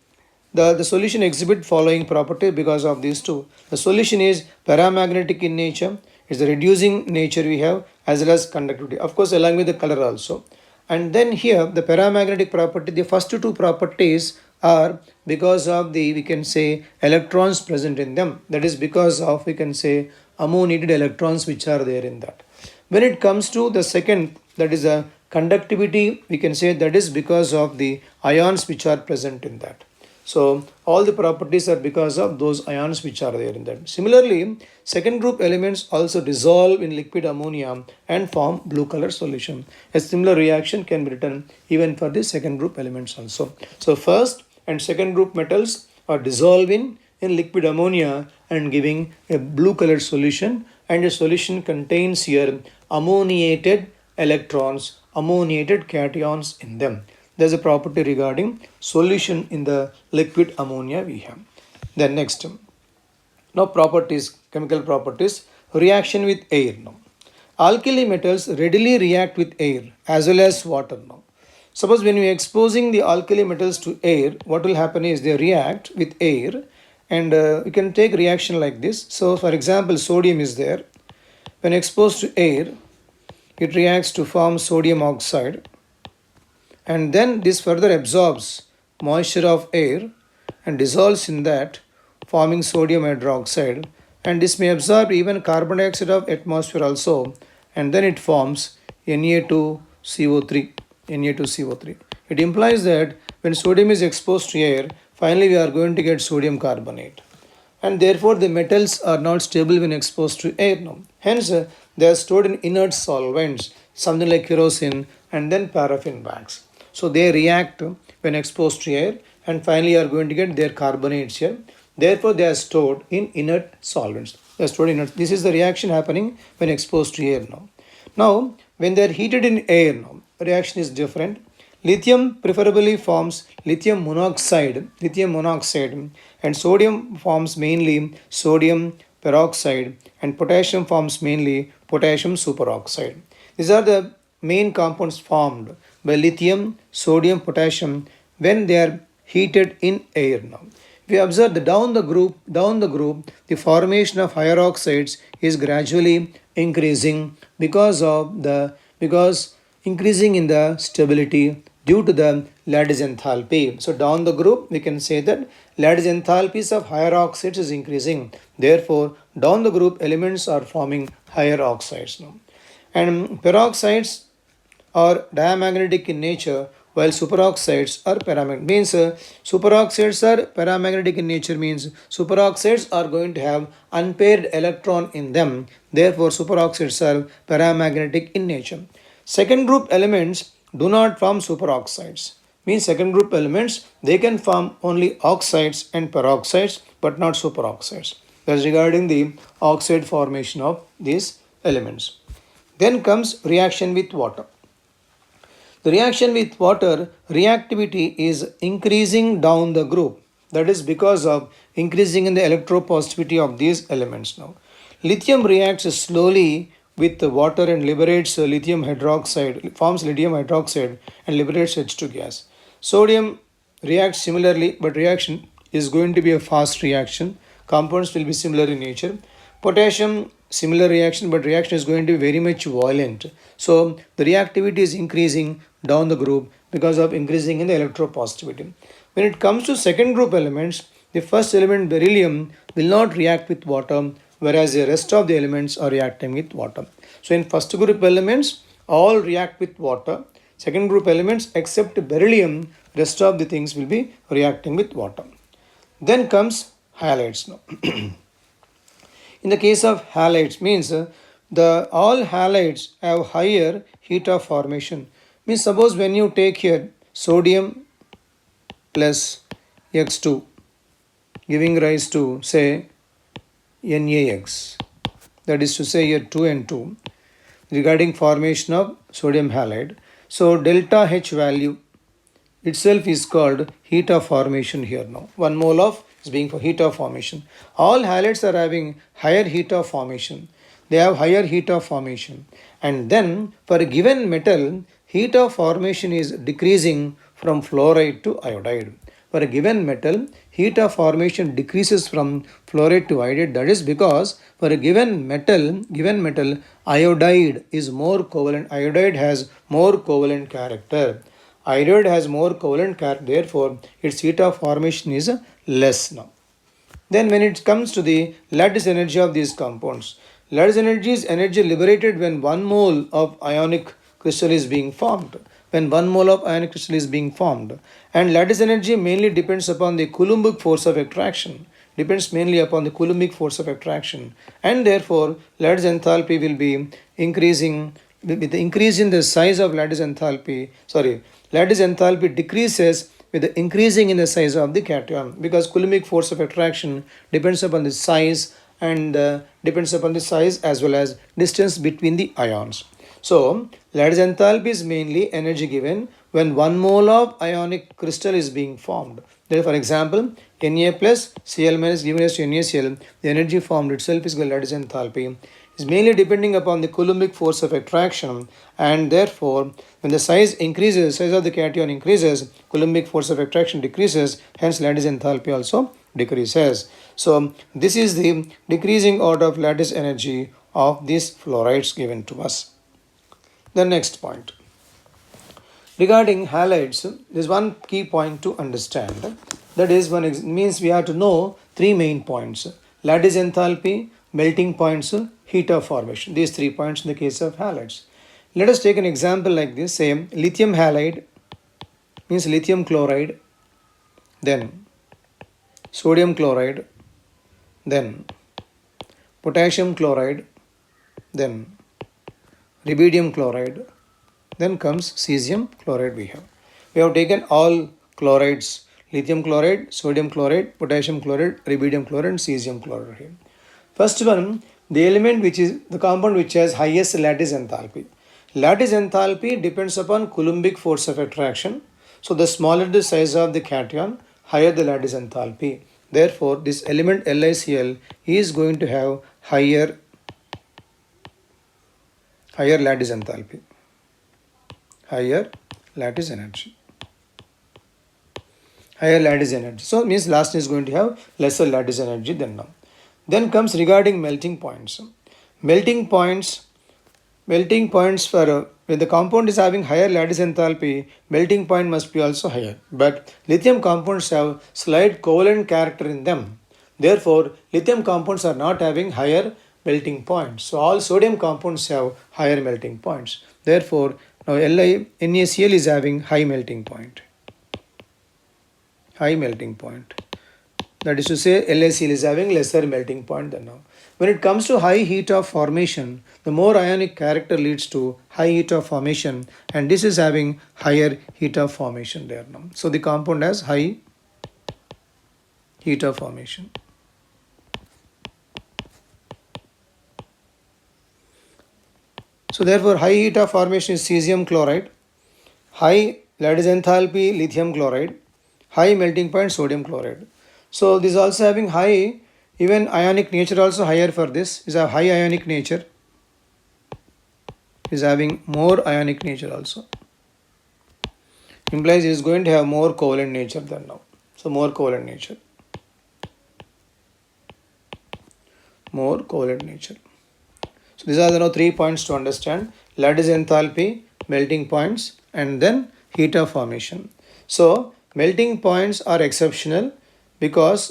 the solution exhibit following property because of these two. The solution is paramagnetic in nature, it's the reducing nature we have, as well as conductivity, of course along with the color also. And then here the paramagnetic property, the first two properties are because of the, we can say, electrons present in them, that is because of, we can say, ammoniated electrons which are there in that. When it comes to the second, that is a conductivity, we can say that is because of the ions which are present in that. So all the properties are because of those ions which are there in that. Similarly, second group elements also dissolve in liquid ammonia and form blue color solution. A similar reaction can be written even for the second group elements also. So first and second group metals are dissolving in liquid ammonia and giving a blue colored solution, and the solution contains here ammoniated electrons, ammoniated cations in them. There's a property regarding solution in the liquid ammonia we have. Then next, now properties, chemical properties, reaction with air now. Alkali metals readily react with air as well as water now. Suppose when we are exposing the alkali metals to air, what will happen is they react with air, and you can take reaction like this. So for example, sodium is there. When exposed to air, it reacts to form sodium oxide, and then this further absorbs moisture of air and dissolves in that, forming sodium hydroxide, and this may absorb even carbon dioxide of atmosphere also, and then it forms Na2CO3. Na2CO3. It implies that when sodium is exposed to air, finally we are going to get sodium carbonate, and therefore the metals are not stable when exposed to air now. Hence they are stored in inert solvents, something like kerosene and then paraffin wax. So they react when exposed to air, and finally you are going to get their carbonates here. Therefore they are stored in inert solvents. They are stored in inert. This is the reaction happening when exposed to air now. Now when they are heated in air now, reaction is different. Lithium preferably forms lithium monoxide, and sodium forms mainly sodium peroxide, and potassium forms mainly potassium superoxide. These are the main compounds formed by lithium, sodium, potassium when they are heated in air now. We observe that down the group, the formation of higher oxides is gradually increasing because increasing in the stability due to the lattice enthalpy. So down the group, we can say that lattice enthalpies of higher oxides is increasing. Therefore, down the group elements are forming higher oxides now. And peroxides are diamagnetic in nature, while superoxides are paramagnetic. Means superoxides are paramagnetic in nature, means superoxides are going to have unpaired electron in them. Therefore, superoxides are paramagnetic in nature. Second group elements do not form superoxides. Means second group elements, they can form only oxides and peroxides, but not superoxides. That's regarding the oxide formation of these elements. Then comes reaction with water. The reaction with water, reactivity is increasing down the group. That is because of increasing in the electropositivity of these elements now. Lithium reacts slowly with the water and liberates lithium hydroxide, forms lithium hydroxide and liberates H2 gas. Sodium reacts similarly, but reaction is going to be a fast reaction. Compounds will be similar in nature. Potassium, similar reaction, but reaction is going to be very much violent. So the reactivity is increasing down the group because of increasing in the electropositivity. When it comes to second group elements, the first element beryllium will not react with water, whereas the rest of the elements are reacting with water. So in first group elements, all react with water. Second group elements except beryllium, rest of the things will be reacting with water. Then comes halides now. In the case of halides, means the all halides have higher heat of formation. Means suppose when you take here sodium plus X2 giving rise to say NaX, that is to say here 2 and 2 regarding formation of sodium halide. So delta H value itself is called heat of formation here now. 1 mole of is being for heat of formation. All halides are having higher heat of formation. They have higher heat of formation. And then for a given metal, heat of formation is decreasing from fluoride to iodide. For a given metal, heat of formation decreases from fluoride to iodide. That is because for a given metal, iodide is more covalent. Iodide has more covalent character. Iodide has more covalent character, therefore its heat of formation is less now. Then when it comes to the lattice energy of these compounds, lattice energy is energy liberated when 1 mole of ionic crystal is being formed. When 1 mole of ionic crystal is being formed. And lattice energy mainly depends upon the Coulombic force of attraction. Depends mainly upon the Coulombic force of attraction. And therefore, lattice enthalpy will be increasing with the increase in the size of lattice enthalpy. Lattice enthalpy decreases with the increasing in the size of the cation, because Coulombic force of attraction depends upon the size and depends upon the size as well as distance between the ions. So lattice enthalpy is mainly energy given when 1 mole of ionic crystal is being formed. Therefore, for example, Na plus Cl minus given as to NaCl, the energy formed itself is called lattice enthalpy. Is mainly depending upon the Coulombic force of attraction, and therefore when the size increases, size of the cation increases, Coulombic force of attraction decreases, hence lattice enthalpy also decreases. So this is the decreasing order of lattice energy of these fluorides given to us. The next point. Regarding halides, there is one key point to understand. That is, means we have to know 3 main points: lattice enthalpy, melting points, heat of formation. These 3 points in the case of halides. Let us take an example like this. Say lithium halide means lithium chloride, then sodium chloride, then potassium chloride, then rubidium chloride, then comes cesium chloride we have. We have taken all chlorides: lithium chloride, sodium chloride, potassium chloride, rubidium chloride and cesium chloride here. First one, the element which is the compound which has highest lattice enthalpy. Lattice enthalpy depends upon Coulombic force of attraction. So the smaller the size of the cation, higher the lattice enthalpy. Therefore, this element LiCl is going to have higher lattice enthalpy, higher lattice energy. Higher lattice energy. So it means last is going to have lesser lattice energy than now. Then comes regarding melting points. Melting points for when the compound is having higher lattice enthalpy, melting point must be also higher. But lithium compounds have slight covalent character in them. Therefore, lithium compounds are not having higher melting points. So all sodium compounds have higher melting points. Therefore, now NaCl is having high melting point. High melting point. That is to say, LaCl is having lesser melting point than now. When it comes to high heat of formation, the more ionic character leads to high heat of formation, and this is having higher heat of formation there now. So the compound has high heat of formation. So therefore, high heat of formation is cesium chloride, high lattice enthalpy lithium chloride, high melting point sodium chloride. So this is also having high, even ionic nature also higher for this, is a high ionic nature, is having more ionic nature also. Implies it is going to have more covalent nature than now. So more covalent nature. more covalent nature. So these are the 3 points to understand: lattice enthalpy, melting points, and then heat of formation. So melting points are exceptional because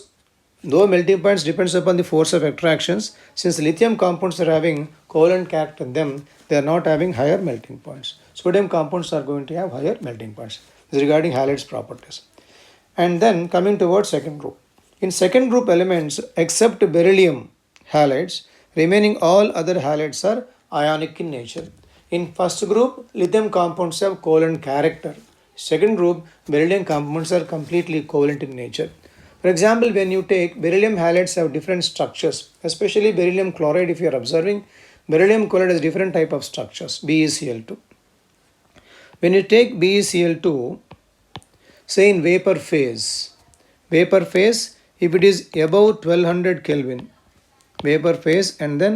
though melting points depends upon the force of attractions, since lithium compounds are having covalent character in them, they are not having higher melting points. Sodium compounds are going to have higher melting points. This is regarding halides properties. And then coming towards second group. In second group elements, except beryllium halides, remaining all other halides are ionic in nature. In first group, lithium compounds have covalent character. Second group, beryllium compounds are completely covalent in nature. For example, when you take beryllium halides have different structures, especially beryllium chloride. If you are observing, beryllium chloride has different type of structures, BeCl2. When you take BeCl2, say in vapor phase, if it is above 1200 Kelvin, vapor phase, and then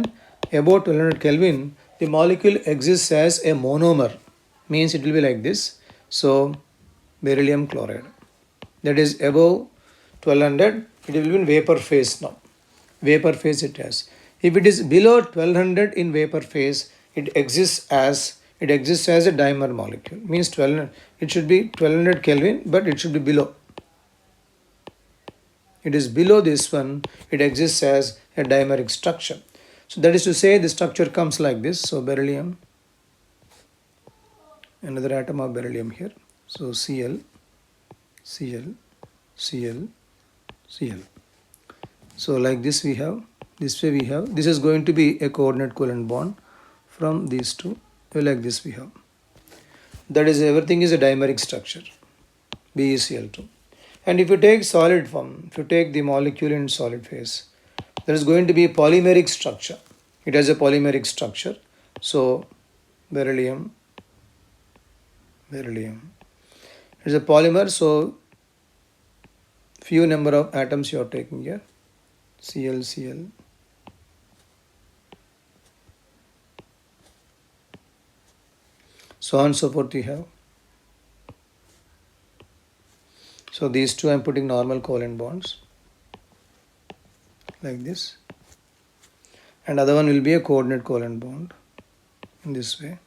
above 1200 Kelvin, the molecule exists as a monomer, means it will be like this. So beryllium chloride, that is above 1200, it will be in vapor phase now. Vapor phase it has. If it is below 1200 in vapor phase, it exists as a dimer molecule. Means 1200, it should be 1200 Kelvin, but it should be below. It is below this one, it exists as a dimeric structure. So that is to say the structure comes like this. So beryllium, another atom of beryllium here. So Cl, Cl, Cl, Cl. So like this we have, this way we have, this is going to be a coordinate covalent bond from these two. Like this we have. That is, everything is a dimeric structure, BeCl2. And if you take solid form, if you take the molecule in solid phase, there is going to be a polymeric structure. It has a polymeric structure. So beryllium, beryllium. It is a polymer, so few number of atoms you are taking here. Cl, Cl. So on and so forth you have. So these two I am putting normal covalent bonds like this, and other one will be a coordinate covalent bond in this way.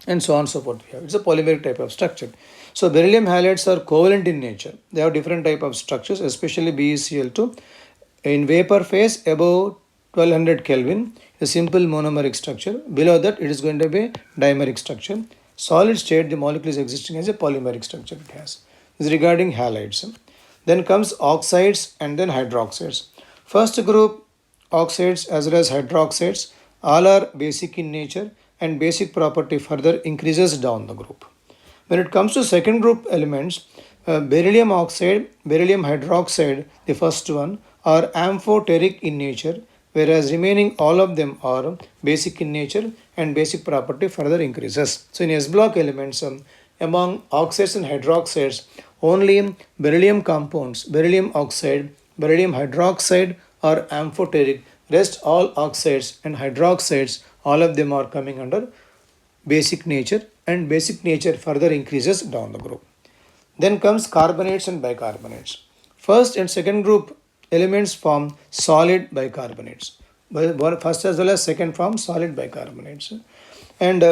And so on and so forth we have. It's a polymeric type of structure. So beryllium halides are covalent in nature. They have different type of structures, especially BeCl2. In vapor phase above 1200 Kelvin, a simple monomeric structure. Below that, it is going to be a dimeric structure. Solid state, the molecule is existing as a polymeric structure it has. This is regarding halides. Then comes oxides and then hydroxides. First group, oxides as well as hydroxides, all are basic in nature, and basic property further increases down the group. When it comes to second group elements, beryllium oxide, beryllium hydroxide, the first one, are amphoteric in nature, whereas remaining all of them are basic in nature, and basic property further increases. So in S block elements, among oxides and hydroxides, only beryllium compounds, beryllium oxide, beryllium hydroxide are amphoteric. Rest all oxides and hydroxides, all of them are coming under basic nature, and basic nature further increases down the group. Then comes carbonates and bicarbonates. First and second group elements form solid bicarbonates. First as well as second form solid bicarbonates. And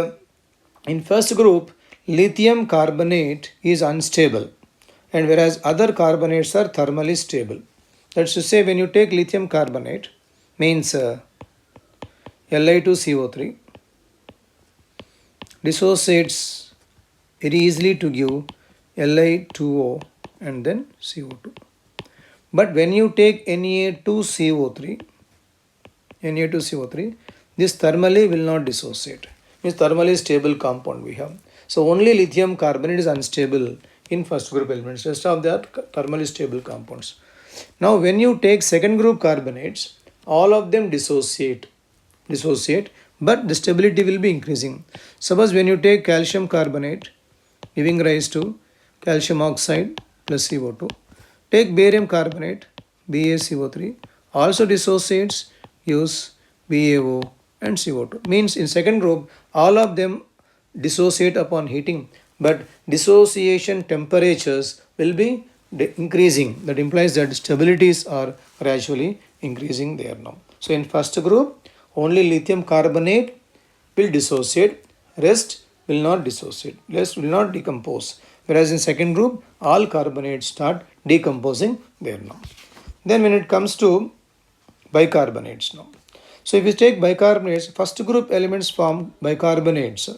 in first group, lithium carbonate is unstable, and whereas other carbonates are thermally stable. That's to say, when you take lithium carbonate, means Li2CO3 dissociates very easily to give Li2O and then CO2. But when you take Na2CO3, this thermally will not dissociate. Means thermally stable compound we have. So only lithium carbonate is unstable in first group elements. Rest of that thermally stable compounds. Now when you take second group carbonates, all of them dissociate, but the stability will be increasing. Suppose when you take calcium carbonate, giving rise to calcium oxide plus CO2. Take barium carbonate, BaCO3, also dissociates, gives BaO and CO2. Means in second group, all of them dissociate upon heating, but dissociation temperatures will be increasing. That implies that stabilities are gradually increasing there now. So in first group, only lithium carbonate will dissociate, rest will not dissociate, rest will not decompose. Whereas in second group, all carbonates start decomposing there now. Then when it comes to bicarbonates now. So if you take bicarbonates, first group elements form bicarbonates,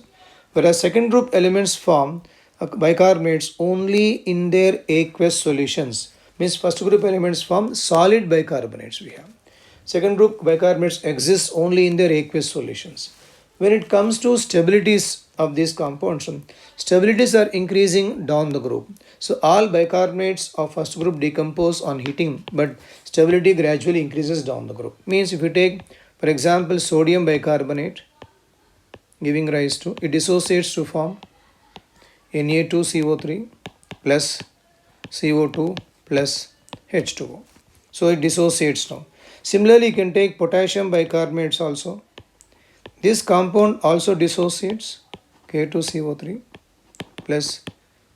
whereas second group elements form bicarbonates only in their aqueous solutions. Means first group elements form solid bicarbonates we have. Second group bicarbonates exist only in their aqueous solutions. When it comes to stabilities of these compounds, stabilities are increasing down the group. So all bicarbonates of first group decompose on heating, but stability gradually increases down the group. Means if you take, for example, sodium bicarbonate, giving rise to, it dissociates to form Na2CO3 plus CO2 plus H2O. So it dissociates now. Similarly, you can take potassium bicarbonates also. This compound also dissociates K2CO3 plus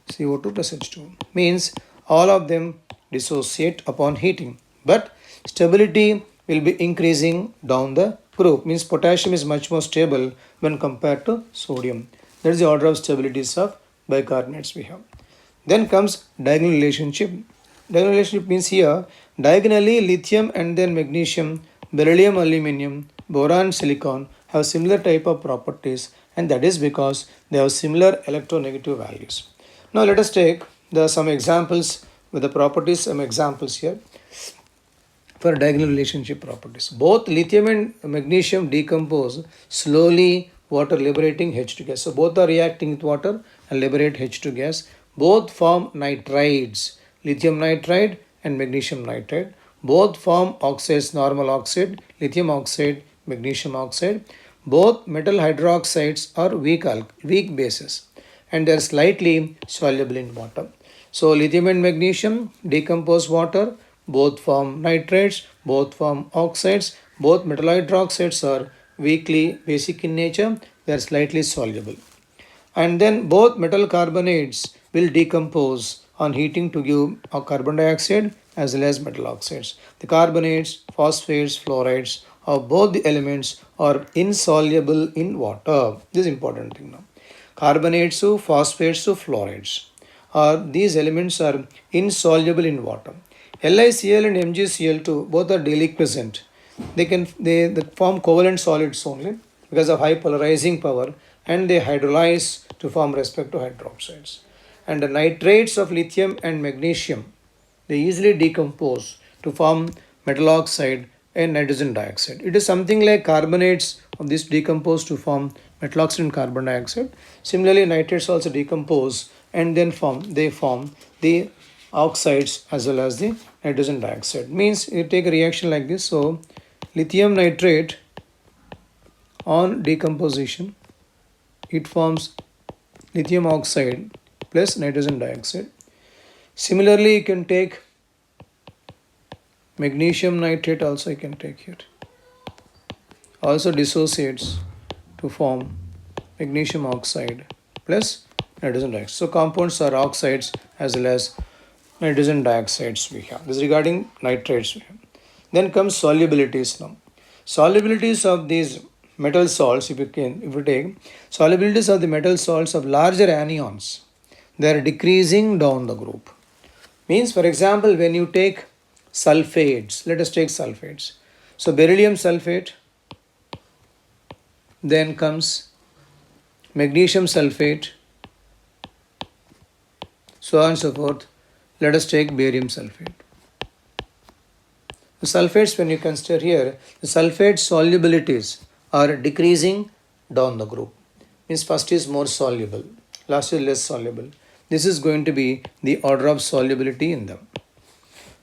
CO2 plus H2O. Means all of them dissociate upon heating, but stability will be increasing down the group. Means potassium is much more stable when compared to sodium. That is the order of stabilities of bicarbonates we have. Then comes diagonal relationship. Diagonal relationship means here diagonally lithium and then magnesium, beryllium, aluminum, boron, silicon have similar type of properties, and that is because they have similar electronegative values. Now let us take some examples with the properties, some examples here for diagonal relationship properties. Both lithium and magnesium decompose slowly, water liberating H2 gas. So both are reacting with water and liberate H2 gas. Both form nitrides, lithium nitride and magnesium nitride. Both form oxides, normal oxide, lithium oxide, magnesium oxide. Both metal hydroxides are weak bases, and they are slightly soluble in water. So lithium and magnesium decompose water, both form nitrates, both form oxides, both metal hydroxides are weakly basic in nature, they are slightly soluble. And then both metal carbonates will decompose on heating to give a carbon dioxide as well as metal oxides. The carbonates, phosphates, fluorides of both the elements are insoluble in water. This is important thing now. Carbonates, phosphates, fluorides these elements are insoluble in water. LiCl and MgCl2 both are deliquescent. They form covalent solids only because of high polarizing power, and they hydrolyze to form respective hydroxides. And the nitrates of lithium and magnesium, they easily decompose to form metal oxide and nitrogen dioxide. It is something like carbonates of this decompose to form metal oxide and carbon dioxide. Similarly, nitrates also decompose and then form the oxides as well as the nitrogen dioxide. Means you take a reaction like this. So lithium nitrate on decomposition, it forms lithium oxide plus nitrogen dioxide. Similarly, you can take magnesium nitrate also, you can take here. Also dissociates to form magnesium oxide plus nitrogen dioxide. So compounds are oxides as well as nitrogen dioxides we have. This is regarding nitrates we have. Then comes solubilities now. Solubilities of these metal salts, if you take solubilities of the metal salts of larger anions, they are decreasing down the group. Means, for example, when you take sulfates, let us take sulfates. So beryllium sulfate, then comes magnesium sulfate, so on and so forth. Let us take barium sulfate. The sulfates, when you consider here, the sulfate solubilities are decreasing down the group. Means first is more soluble, last is less soluble. This is going to be the order of solubility in them.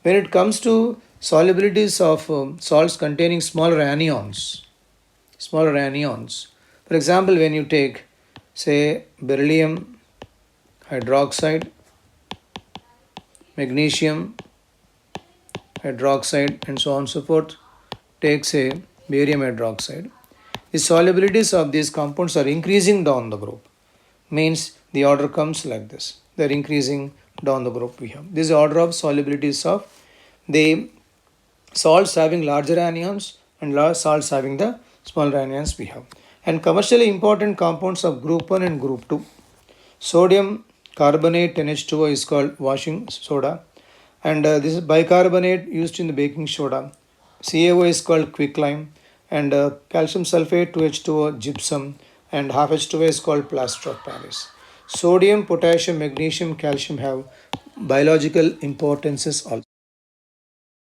When it comes to solubilities of salts containing smaller anions, for example, when you take, say, beryllium hydroxide, magnesium hydroxide, and so on and so forth, take, say, barium hydroxide, the solubilities of these compounds are increasing down the group. means the order comes like this. They're increasing down the group we have. This is the order of solubilities of the salts having larger anions and large salts having the smaller anions we have. And commercially important compounds of group 1 and group 2. Sodium carbonate NH2O is called washing soda, and this is bicarbonate used in the baking soda. CaO is called quicklime, and calcium sulfate 2H2O gypsum, and half H2O is called plaster of Paris. Sodium, potassium, magnesium, calcium have biological importances also.